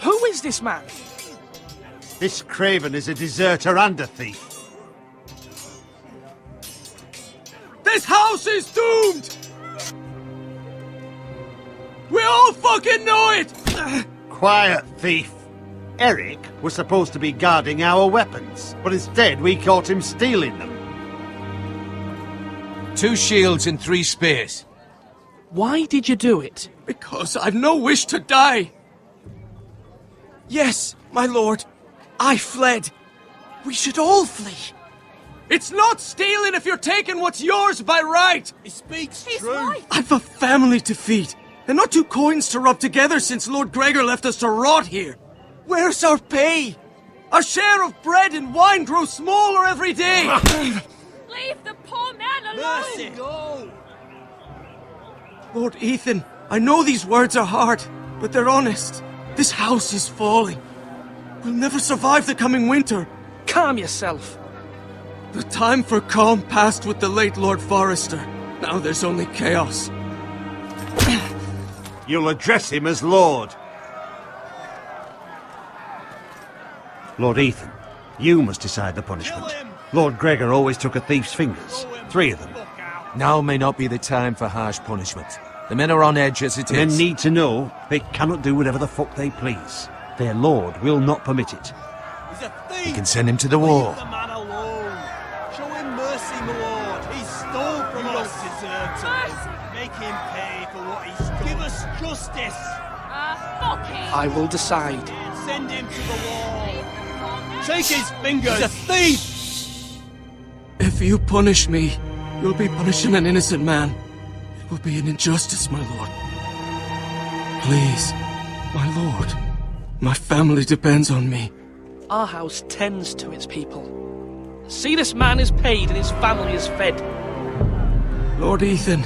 Who is this man? This craven is a deserter and a thief. This house is doomed! We all fucking know it! Quiet, thief. Eric was supposed to be guarding our weapons, but instead we caught him stealing them. 2 shields and 3 spears. Why did you do it? Because I've no wish to die. Yes, my lord. I fled. We should all flee. It's not stealing if you're taking what's yours by right. He speaks true. I've a family to feed, and not 2 coins to rub together since Lord Gregor left us to rot here. Where's our pay? Our share of bread and wine grows smaller every day! Leave the poor man alone! Mercy! No! Lord Ethan, I know these words are hard, but they're honest. This house is falling. We'll never survive the coming winter. Calm yourself. The time for calm passed with the late Lord Forrester. Now there's only chaos. You'll address him as Lord. Lord Ethan, you must decide the punishment. Lord Gregor always took a thief's fingers. 3 of them. Now may not be the time for harsh punishment. The men are on edge as it is. Men need to know they cannot do whatever the fuck they please. Their lord will not permit it. He's a thief! We can send him to the war. Leave the man alone! Show him mercy, my lord! He stole from us! You don't deserve to. Make him pay for what he stole. Give us justice! Fuck him! I will decide. Send him to the wall! Take his fingers! He's a thief! If you punish me, you'll be punishing an innocent man. It will be an injustice, my lord. Please, my lord. My family depends on me. Our house tends to its people. See, this man is paid and his family is fed. Lord Ethan,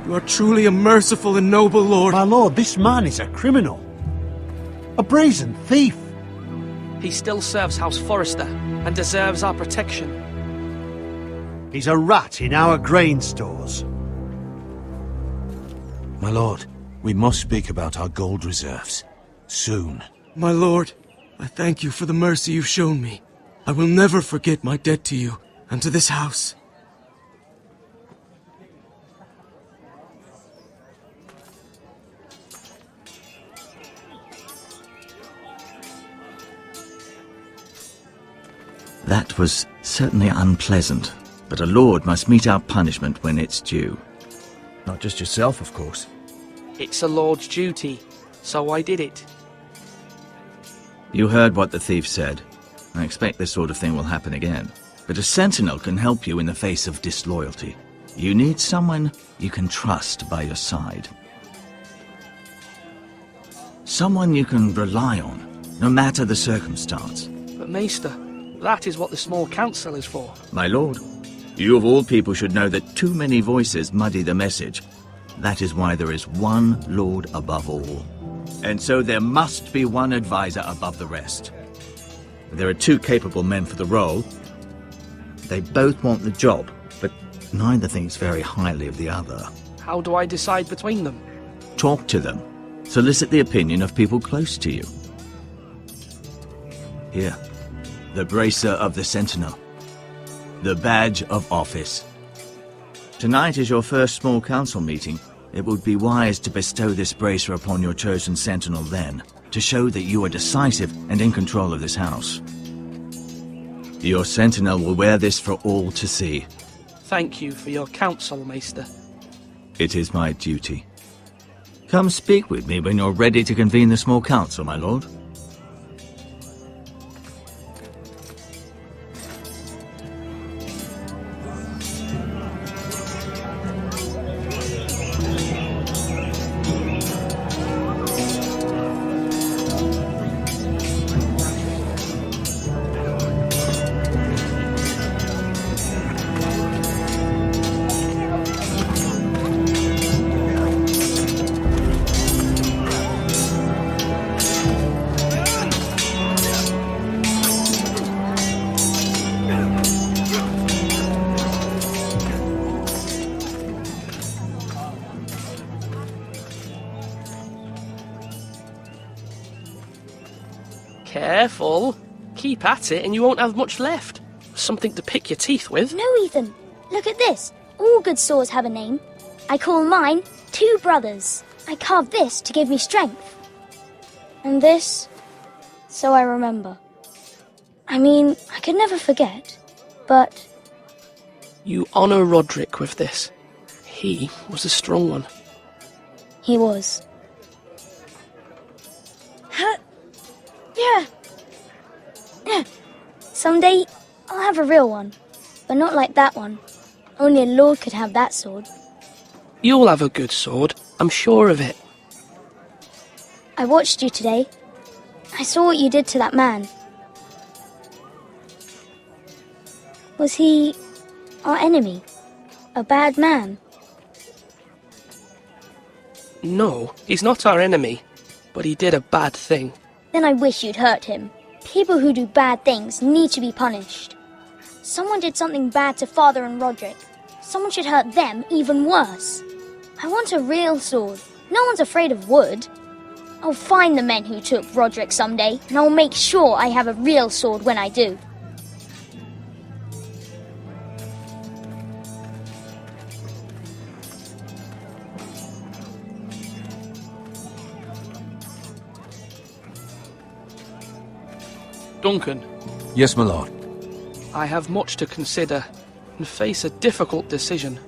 you are truly a merciful and noble lord. My lord, this man is a criminal. A brazen thief. He still serves House Forrester and deserves our protection. He's a rat in our grain stores. My lord, we must speak about our gold reserves. Soon. My lord, I thank you for the mercy you've shown me. I will never forget my debt to you and to this house. That was certainly unpleasant, but a lord must mete out punishment when it's due. Not just yourself, of course. It's a lord's duty, so I did it. You heard what the thief said. I expect this sort of thing will happen again. But a sentinel can help you in the face of disloyalty. You need someone you can trust by your side. Someone you can rely on, no matter the circumstance. But Maester, that is what the small council is for. My lord, you of all people should know that too many voices muddy the message. That is why there is one lord above all. And so there must be one advisor above the rest. There are 2 capable men for the role. They both want the job, but neither thinks very highly of the other. How do I decide between them? Talk to them. Solicit the opinion of people close to you. Here, the bracer of the Sentinel. The badge of office. Tonight is your first small council meeting. It would be wise to bestow this bracer upon your chosen sentinel then, to show that you are decisive and in control of this house. Your sentinel will wear this for all to see. Thank you for your counsel, Maester. It is my duty. Come speak with me when you're ready to convene the small council, my lord. Careful. Keep at it and you won't have much left. Something to pick your teeth with. No, Ethan. Look at this. All good swords have a name. I call mine 2 brothers. I carved this to give me strength. And this, so I remember. I mean, I could never forget, but... You honour Roderick with this. He was a strong one. He was. Yeah. Someday, I'll have a real one. But not like that one. Only a lord could have that sword. You'll have a good sword. I'm sure of it. I watched you today. I saw what you did to that man. Was he our enemy? A bad man? No, he's not our enemy, but he did a bad thing. Then I wish you'd hurt him. People who do bad things need to be punished. Someone did something bad to Father and Roderick. Someone should hurt them even worse. I want a real sword. No one's afraid of wood. I'll find the men who took Roderick someday, and I'll make sure I have a real sword when I do. Duncan. Yes, my lord. I have much to consider and face a difficult decision.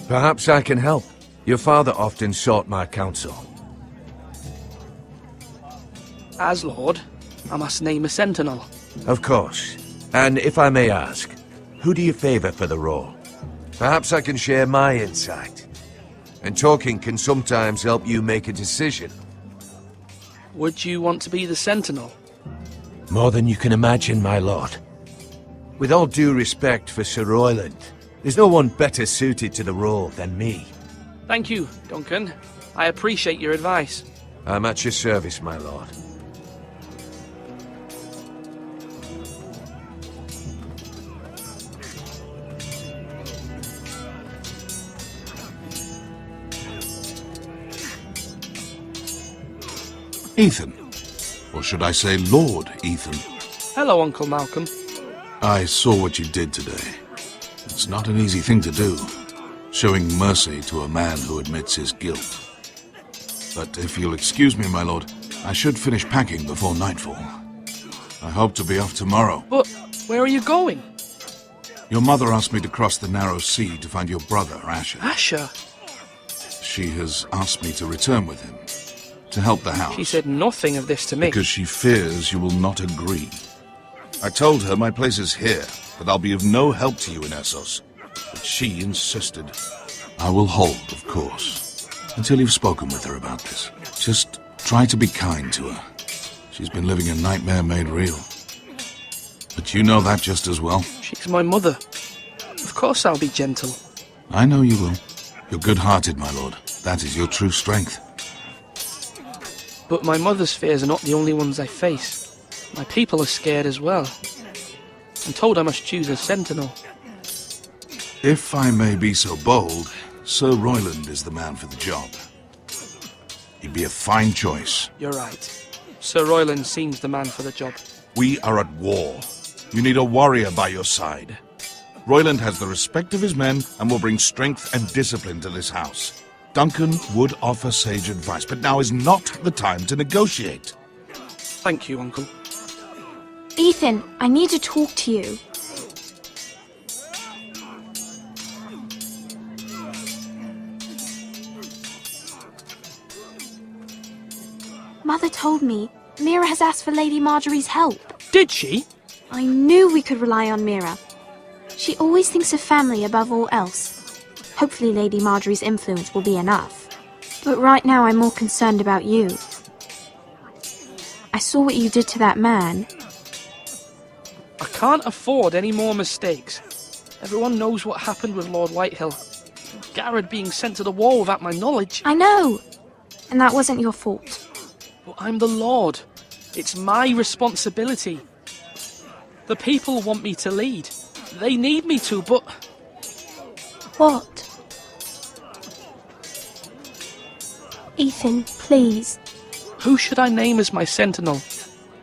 Perhaps I can help. Your father often sought my counsel. As Lord, I must name a sentinel. Of course. And if I may ask, who do you favor for the role? Perhaps I can share my insight. And talking can sometimes help you make a decision. Would you want to be the sentinel? More than you can imagine, my lord. With all due respect for Sir Royland, there's no one better suited to the role than me. Thank you, Duncan. I appreciate your advice. I'm at your service, my lord. Ethan. Or should I say Lord Ethan? Hello, Uncle Malcolm. I saw what you did today. It's not an easy thing to do, showing mercy to a man who admits his guilt. But if you'll excuse me, my lord, I should finish packing before nightfall. I hope to be off tomorrow. But where are you going? Your mother asked me to cross the narrow sea to find your brother, Asher. Asher? She has asked me to return with him, to help the house. She said nothing of this to me. Because she fears you will not agree. I told her my place is here, that I'll be of no help to you in Essos. But she insisted. I will hold, of course, until you've spoken with her about this. Just try to be kind to her. She's been living a nightmare made real. But you know that just as well. She's my mother. Of course I'll be gentle. I know you will. You're good-hearted, my lord. That is your true strength. But my mother's fears are not the only ones I face. My people are scared as well. I'm told I must choose a sentinel. If I may be so bold, Sir Royland is the man for the job. He'd be a fine choice. You're right. Sir Royland seems the man for the job. We are at war. You need a warrior by your side. Royland has the respect of his men and will bring strength and discipline to this house. Duncan would offer sage advice, but now is not the time to negotiate. Thank you, Uncle. Ethan, I need to talk to you. Mother told me Mira has asked for Lady Marjorie's help. Did she? I knew we could rely on Mira. She always thinks of family above all else. Hopefully Lady Marjorie's influence will be enough. But right now I'm more concerned about you. I saw what you did to that man. I can't afford any more mistakes. Everyone knows what happened with Lord Whitehill. Garrett being sent to the wall without my knowledge. I know! And that wasn't your fault. But I'm the Lord. It's my responsibility. The people want me to lead. They need me to, but... What? Ethan, please. Who should I name as my sentinel?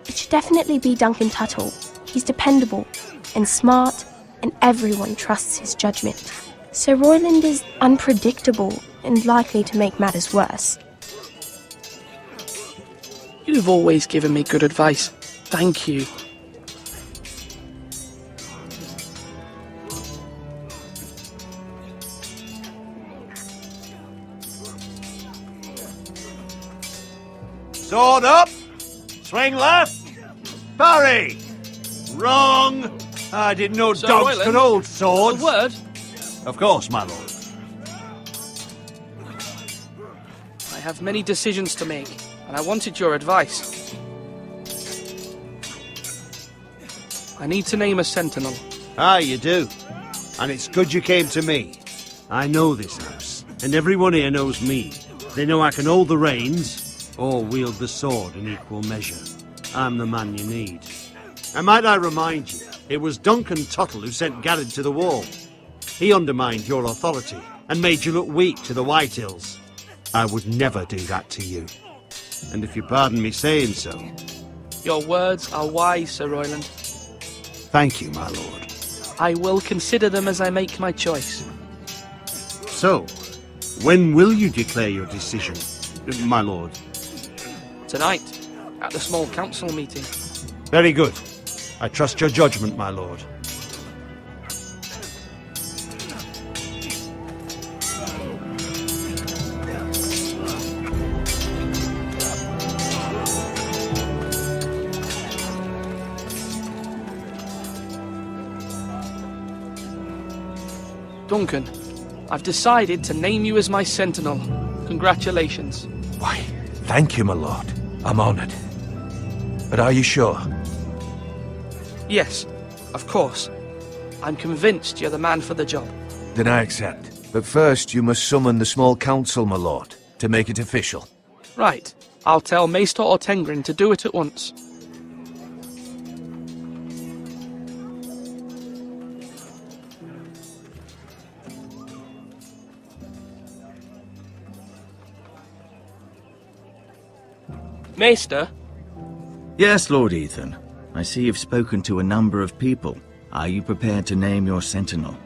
It should definitely be Duncan Tuttle. He's dependable and smart, and everyone trusts his judgment. Sir Royland is unpredictable and likely to make matters worse. You've always given me good advice. Thank you. Sword up! Swing left! Parry! Wrong! I didn't know Sir dogs Royland, could hold swords. A word? Of course, my lord. I have many decisions to make, and I wanted your advice. I need to name a sentinel. Ah, you do. And it's good you came to me. I know this house, and everyone here knows me. They know I can hold the reins, or wield the sword in equal measure. I'm the man you need. And might I remind you, it was Duncan Tuttle who sent Garrett to the wall. He undermined your authority, and made you look weak to the Whitehills. I would never do that to you. And if you pardon me saying so... Your words are wise, Sir Royland. Thank you, my lord. I will consider them as I make my choice. So, when will you declare your decision, my lord? Tonight, at the small council meeting. Very good. I trust your judgment, my lord. Duncan, I've decided to name you as my sentinel. Congratulations. Why, thank you, my lord. I'm honored. But are you sure? Yes, of course. I'm convinced you're the man for the job. Then I accept. But first, you must summon the small council, my lord, to make it official. Right. I'll tell Maester Ortengrin to do it at once. Maester? Yes, Lord Ethan. I see you've spoken to a number of people. Are you prepared to name your sentinel?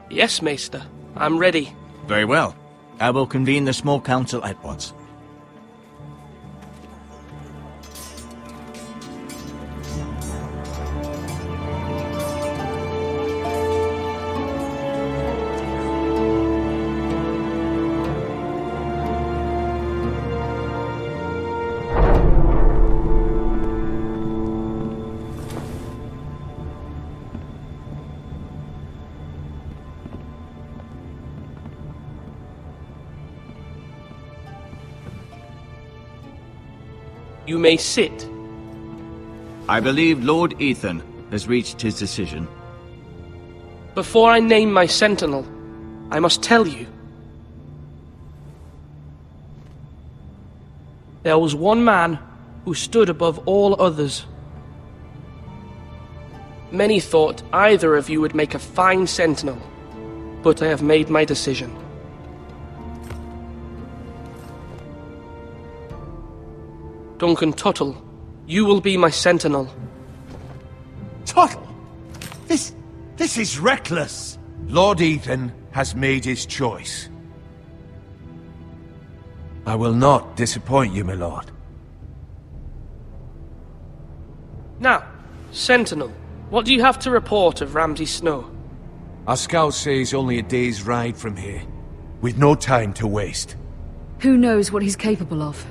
Yes, Maester. I'm ready. Very well. I will convene the small council at once. You may sit. I believe Lord Ethan has reached his decision. Before I name my sentinel, I must tell you. There was one man who stood above all others. Many thought either of you would make a fine sentinel, but I have made my decision. Duncan Tuttle, you will be my sentinel. Tuttle? This is reckless. Lord Ethan has made his choice. I will not disappoint you, my lord. Now, Sentinel, what do you have to report of Ramsay Snow? Our scouts say he's only a day's ride from here, with no time to waste. Who knows what he's capable of?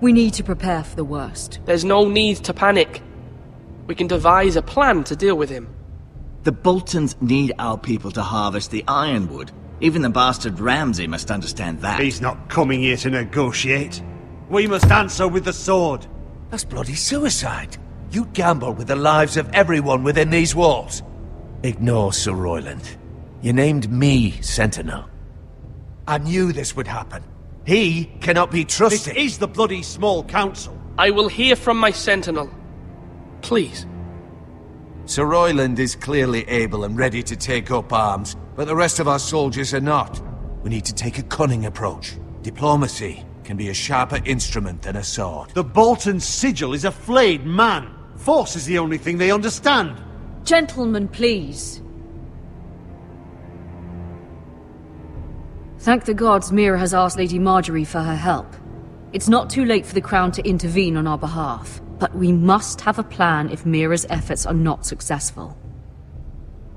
We need to prepare for the worst. There's no need to panic. We can devise a plan to deal with him. The Boltons need our people to harvest the ironwood. Even the bastard Ramsay must understand that. He's not coming here to negotiate. We must answer with the sword. That's bloody suicide. You gamble with the lives of everyone within these walls. Ignore Sir Royland. You named me Sentinel. I knew this would happen. He cannot be trusted. This is the bloody small council. I will hear from my sentinel. Please. Sir Royland is clearly able and ready to take up arms, but the rest of our soldiers are not. We need to take a cunning approach. Diplomacy can be a sharper instrument than a sword. The Bolton sigil is a flayed man. Force is the only thing they understand. Gentlemen, please. Thank the gods Mira has asked Lady Marjorie for her help. It's not too late for the Crown to intervene on our behalf, but we must have a plan if Mira's efforts are not successful.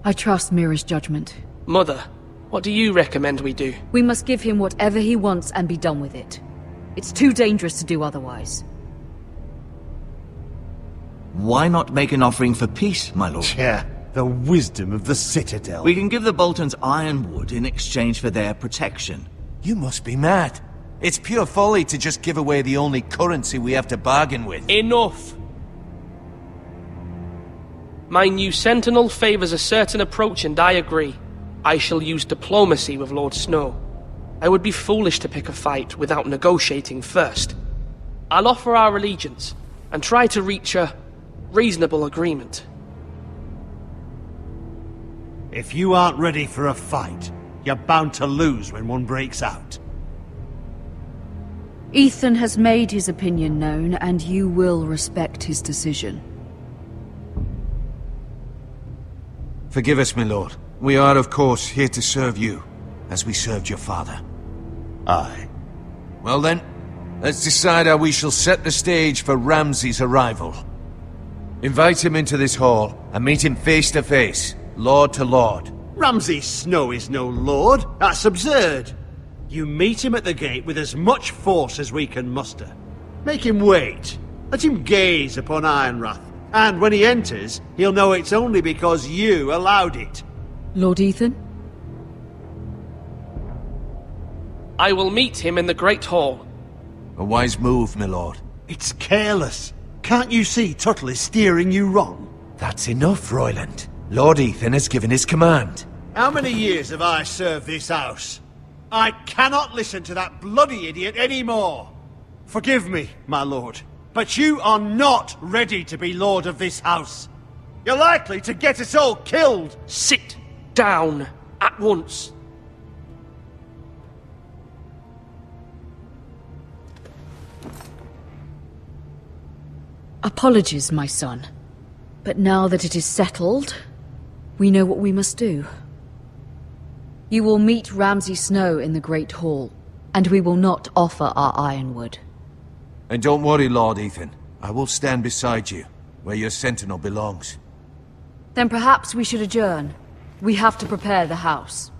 I trust Mira's judgment. Mother, what do you recommend we do? We must give him whatever he wants and be done with it. It's too dangerous to do otherwise. Why not make an offering for peace, my lord? Yeah, the wisdom of the Citadel. We can give the Boltons ironwood in exchange for their protection. You must be mad. It's pure folly to just give away the only currency we have to bargain with. Enough! My new sentinel favors a certain approach, and I agree. I shall use diplomacy with Lord Snow. I would be foolish to pick a fight without negotiating first. I'll offer our allegiance, and try to reach a reasonable agreement. If you aren't ready for a fight, you're bound to lose when one breaks out. Ethan has made his opinion known, and you will respect his decision. Forgive us, my lord. We are, of course, here to serve you, as we served your father. Aye. Well then, let's decide how we shall set the stage for Ramsay's arrival. Invite him into this hall, and meet him face to face, lord to lord. Ramsay Snow is no lord. That's absurd. You meet him at the gate with as much force as we can muster. Make him wait. Let him gaze upon Ironrath. And when he enters, he'll know it's only because you allowed it. Lord Ethan? I will meet him in the Great Hall. A wise move, my lord. It's careless. Can't you see Tuttle is steering you wrong? That's enough, Royland. Lord Ethan has given his command. How many years have I served this house? I cannot listen to that bloody idiot anymore. Forgive me, my lord, but you are not ready to be lord of this house. You're likely to get us all killed. Sit down at once. Apologies, my son. But now that it is settled, we know what we must do. You will meet Ramsay Snow in the Great Hall, and we will not offer our ironwood. And don't worry, Lord Ethan. I will stand beside you, where your sentinel belongs. Then perhaps we should adjourn. We have to prepare the house.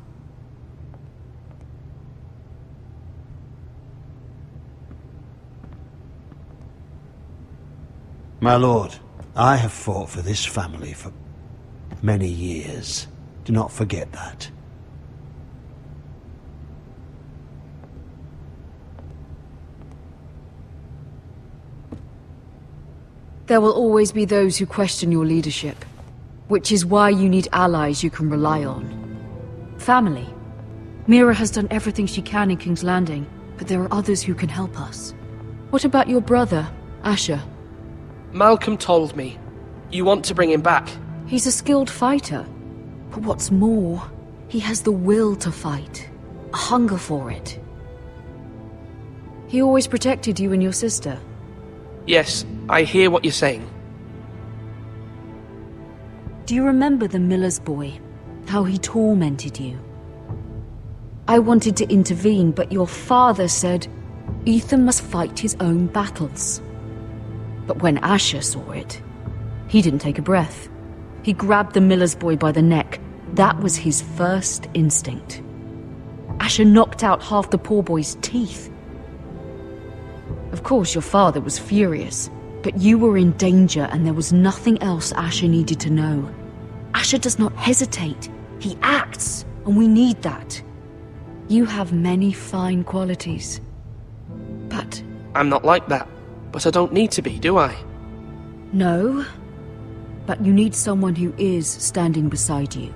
My lord, I have fought for this family for many years. Do not forget that. There will always be those who question your leadership, which is why you need allies you can rely on. Family. Mira has done everything she can in King's Landing, but there are others who can help us. What about your brother, Asher? Malcolm told me. You want to bring him back? He's a skilled fighter. But what's more, he has the will to fight. A hunger for it. He always protected you and your sister. Yes, I hear what you're saying. Do you remember the miller's boy? How he tormented you? I wanted to intervene, but your father said Ethan must fight his own battles. But when Asher saw it, he didn't take a breath. He grabbed the miller's boy by the neck. That was his first instinct. Asher knocked out half the poor boy's teeth. Of course, your father was furious, but you were in danger and there was nothing else Asher needed to know. Asher does not hesitate. He acts, and we need that. You have many fine qualities. But... I'm not like that. But I don't need to be, do I? No. But you need someone who is standing beside you.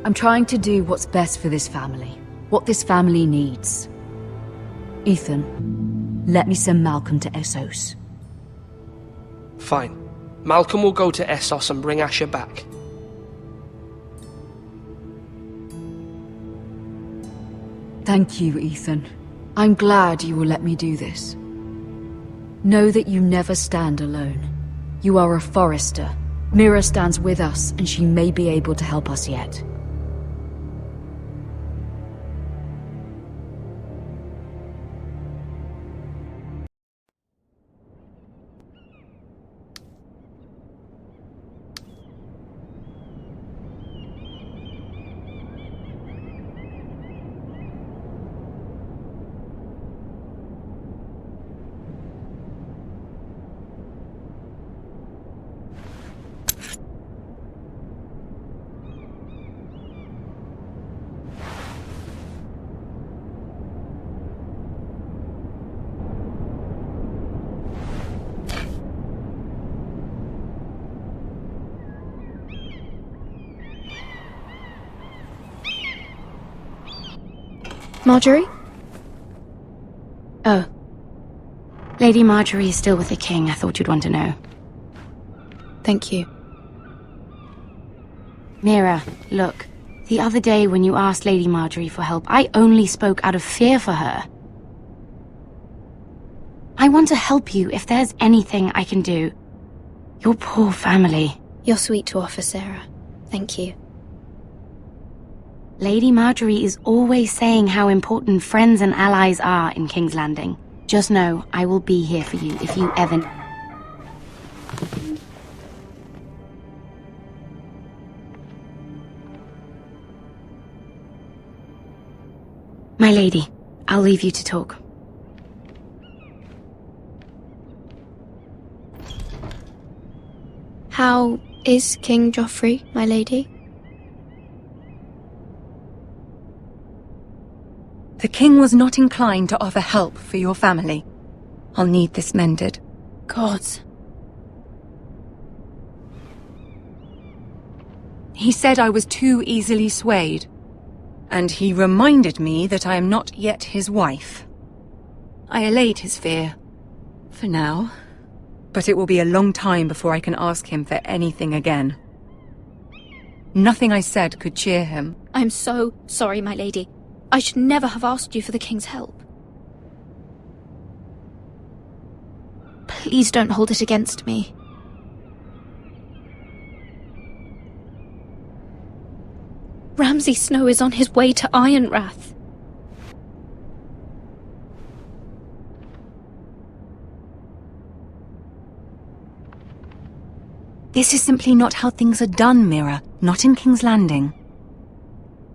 I'm trying to do what's best for this family. What this family needs. Ethan, let me send Malcolm to Essos. Fine. Malcolm will go to Essos and bring Asher back. Thank you, Ethan. I'm glad you will let me do this. Know that you never stand alone. You are a Forester. Mira stands with us, and she may be able to help us yet. Marjorie? Oh. Lady Marjorie is still with the king. I thought you'd want to know. Thank you. Mira, look. The other day when you asked Lady Marjorie for help, I only spoke out of fear for her. I want to help you if there's anything I can do. Your poor family. You're sweet to offer, Sarah. Thank you. Lady Marjorie is always saying how important friends and allies are in King's Landing. Just know, I will be here for you if you ever... My lady, I'll leave you to talk. How is King Joffrey, my lady? The king was not inclined to offer help for your family. I'll need this mended. Gods. He said I was too easily swayed. And he reminded me that I am not yet his wife. I allayed his fear. For now. But it will be a long time before I can ask him for anything again. Nothing I said could cheer him. I'm so sorry, my lady. I should never have asked you for the king's help. Please don't hold it against me. Ramsay Snow is on his way to Ironrath. This is simply not how things are done, Mira. Not in King's Landing.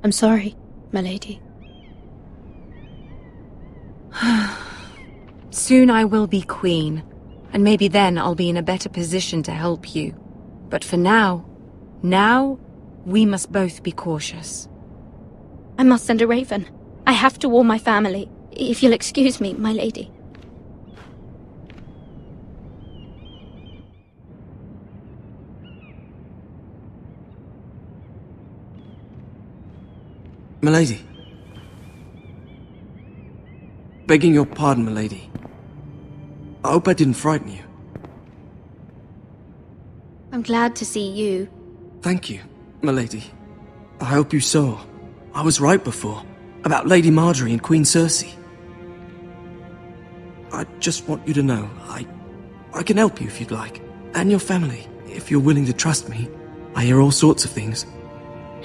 I'm sorry, my lady. Soon I will be queen, and maybe then I'll be in a better position to help you. But for now, we must both be cautious. I must send a raven. I have to warn my family. If you'll excuse me, my lady. Milady. Begging your pardon, milady. I hope I didn't frighten you. I'm glad to see you. Thank you, milady. I hope you saw. I was right before. About Lady Marjorie and Queen Cersei. I just want you to know, I can help you if you'd like. And your family, if you're willing to trust me. I hear all sorts of things.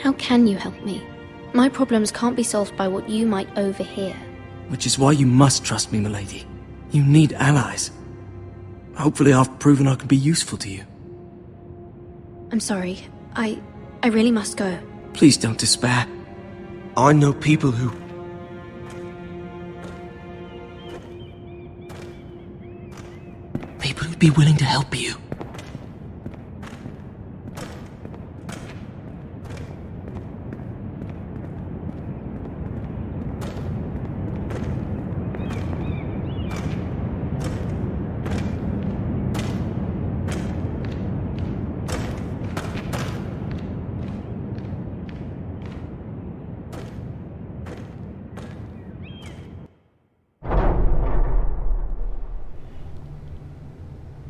How can you help me? My problems can't be solved by what you might overhear. Which is why you must trust me, milady. You need allies. Hopefully I've proven I can be useful to you. I'm sorry. I really must go. Please don't despair. I know people who... People who'd be willing to help you.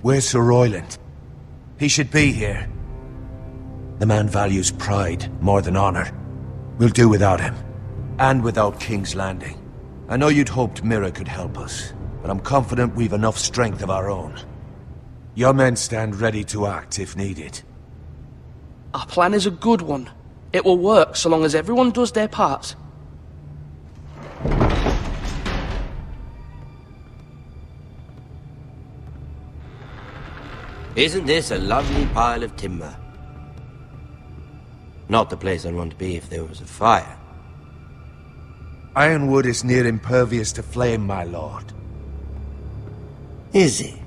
Where's Sir Royland? He should be here. The man values pride more than honor. We'll do without him. And without King's Landing. I know you'd hoped Mira could help us, but I'm confident we've enough strength of our own. Your men stand ready to act if needed. Our plan is a good one. It will work so long as everyone does their part. Isn't this a lovely pile of timber? Not the place I'd want to be if there was a fire. Ironwood is near impervious to flame, my lord. Is it?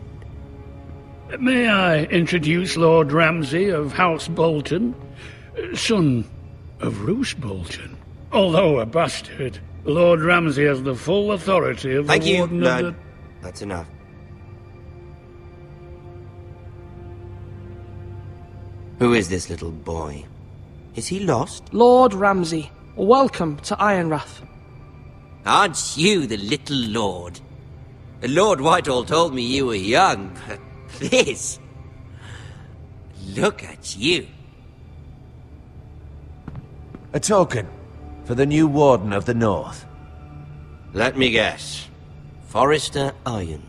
May I introduce Lord Ramsay of House Bolton, son of Roose Bolton. Although a bastard, Lord Ramsay has the full authority of Thank the you, Warden Lord. of the... That's enough. Who is this little boy? Is he lost? Lord Ramsay, welcome to Ironrath. Aren't you the little lord? Lord Whitehall told me you were young, but this... Look at you. A token for the new Warden of the North. Let me guess. Forrester Ironwood.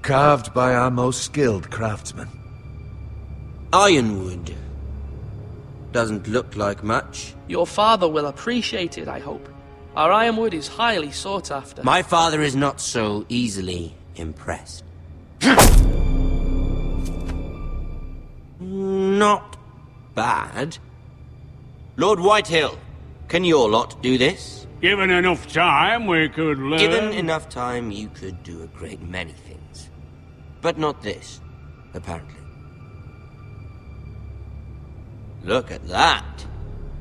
Carved by our most skilled craftsmen. Ironwood. Doesn't look like much. Your father will appreciate it, I hope. Our ironwood is highly sought after. My father is not so easily impressed. Not bad. Lord Whitehill, can your lot do this? Given enough time, we could learn. Given enough time, you could do a great many things. But not this, apparently. Look at that.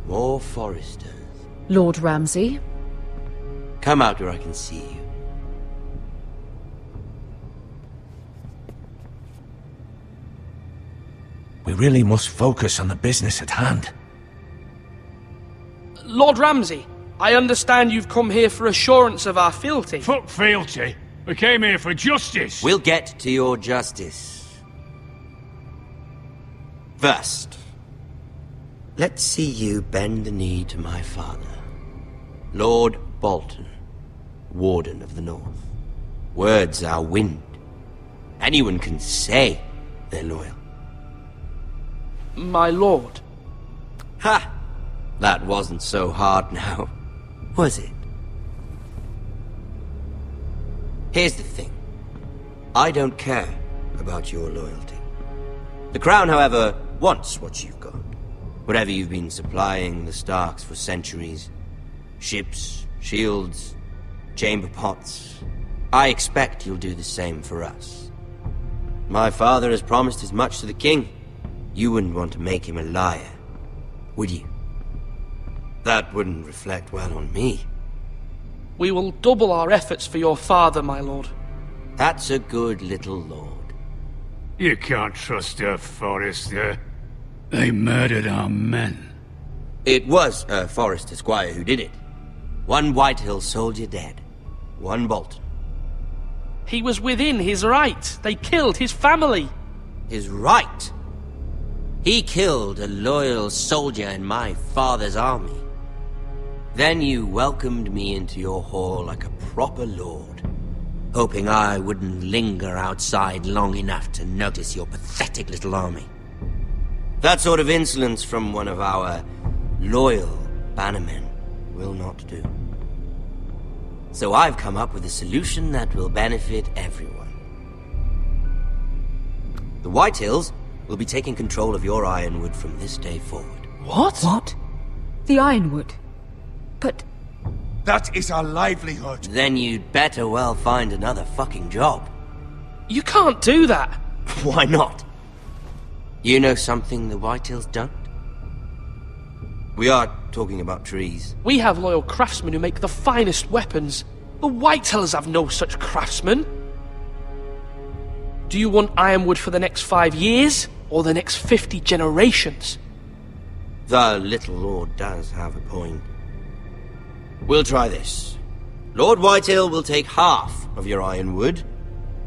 More Forresters. Lord Ramsay? Come out where I can see you. We really must focus on the business at hand. Lord Ramsay, I understand you've come here for assurance of our fealty. Fuck fealty. We came here for justice. We'll get to your justice. First, let's see you bend the knee to my father, Lord Bolton, Warden of the North. Words are wind. Anyone can say they're loyal. My lord. Ha! That wasn't so hard now, was it? Here's the thing. I don't care about your loyalty. The Crown, however, wants what you've got. Whatever you've been supplying the Starks for centuries. Ships, shields, chamber pots. I expect you'll do the same for us. My father has promised as much to the King. You wouldn't want to make him a liar, would you? That wouldn't reflect well on me. We will double our efforts for your father, my lord. That's a good little lord. You can't trust her, Forrester. They murdered our men. It was a Forrester squire who did it. One Whitehill soldier dead. One Bolton. He was within his right. They killed his family. His right? He killed a loyal soldier in my father's army. Then you welcomed me into your hall like a proper lord, hoping I wouldn't linger outside long enough to notice your pathetic little army. That sort of insolence from one of our loyal bannermen will not do. So I've come up with a solution that will benefit everyone. The Whitehills will be taking control of your ironwood from this day forward. What? What? The ironwood? But... That is our livelihood. Then you'd better well find another fucking job. You can't do that. Why not? You know something the Whitehills don't? We are talking about trees. We have loyal craftsmen who make the finest weapons. The Whitehills have no such craftsmen. Do you want ironwood for the next 5 years? Or the next 50 generations? The little lord does have a point. We'll try this. Lord Whitehill will take half of your ironwood,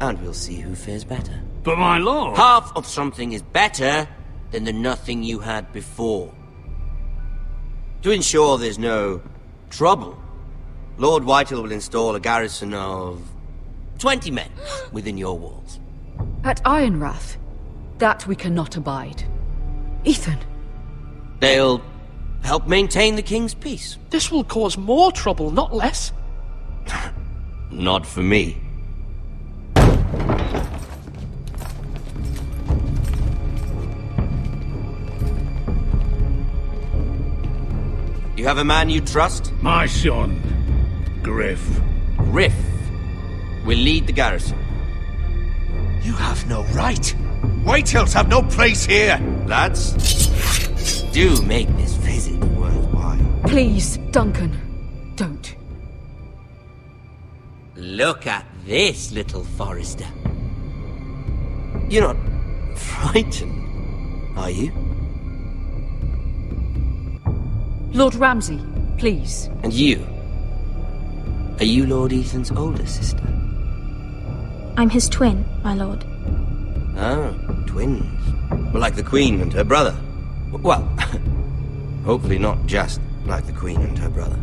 and we'll see who fares better. But my lord... Half of something is better than the nothing you had before. To ensure there's no trouble, Lord Whitehill will install a garrison of 20 men within your walls. At Ironrath? That we cannot abide. Ethan! They'll help maintain the King's peace. This will cause more trouble, not less. Not for me. You have a man you trust? My son, Griff. Griff will lead the garrison. You have no right. Whitehills have no place here. Lads, do make this visit worthwhile. Please, Duncan, don't. Look at this, little Forrester. You're not frightened, are you? Lord Ramsay, please. And you? Are you Lord Ethan's older sister? I'm his twin, my lord. Oh, twins. Well, like the Queen and her brother. Well, hopefully not just like the Queen and her brother.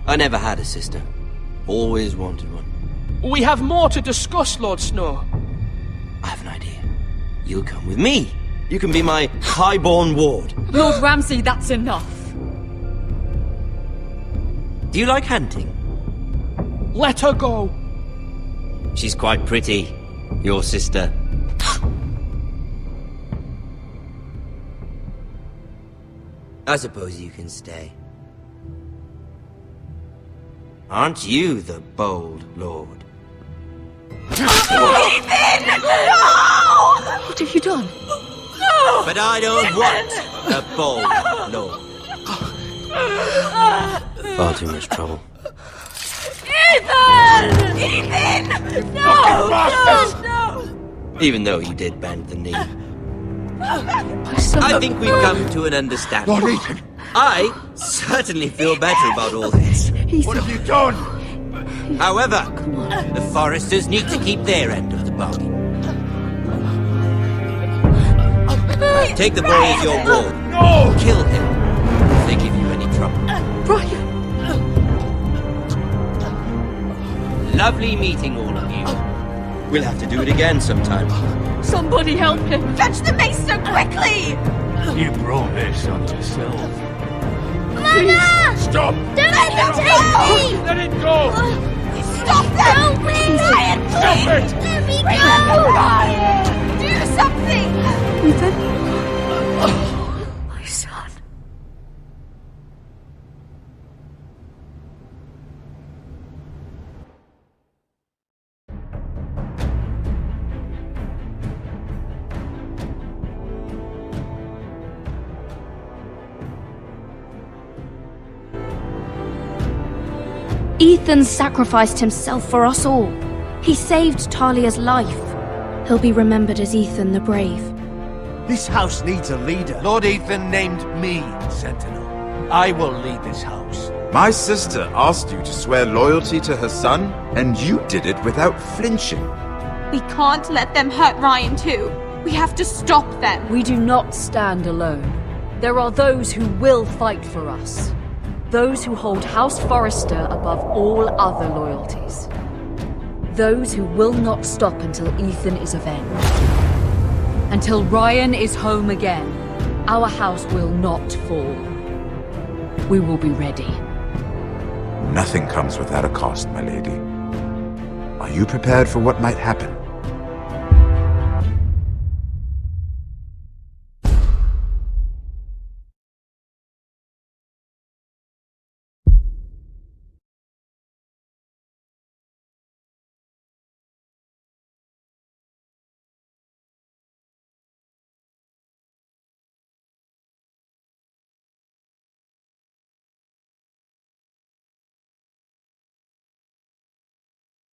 I never had a sister. Always wanted one. We have more to discuss, Lord Snow. I have an idea. You'll come with me. You can be my highborn ward. Lord Ramsay, that's enough. Do you like hunting? Let her go. She's quite pretty, your sister. I suppose you can stay. Aren't you the bold lord? Ethan! No! What have you done? No! But I don't want a bold lord. Far too much trouble. Ethan! Ethan! No! No! Even though you did bend the knee. My son. I think we've come to an understanding. Lord Ethan! I certainly feel better about all this. What have you done? However, the Foresters need to keep their end of the bargain. Take the boy as your ward. No! Kill him if they give you any trouble. Brian! Lovely meeting all of you. We'll have to do it again sometime. Somebody help him! Fetch the maester quickly! You brought this on yourself. Mama! Stop! Don't let them take me! Let it go! Stop them! Help me! Ryan, Stop please! it! Let me go! Ryan! Do something! Ethan? My son. Ethan sacrificed himself for us all. He saved Talia's life. He'll be remembered as Ethan the Brave. This house needs a leader. Lord Ethan named me Sentinel. I will lead this house. My sister asked you to swear loyalty to her son, and you did it without flinching. We can't let them hurt Ryan too. We have to stop them. We do not stand alone. There are those who will fight for us. Those who hold House Forrester above all other loyalties. Those who will not stop until Ethan is avenged. Until Ryan is home again, our house will not fall. We will be ready. Nothing comes without a cost, my lady. Are you prepared for what might happen?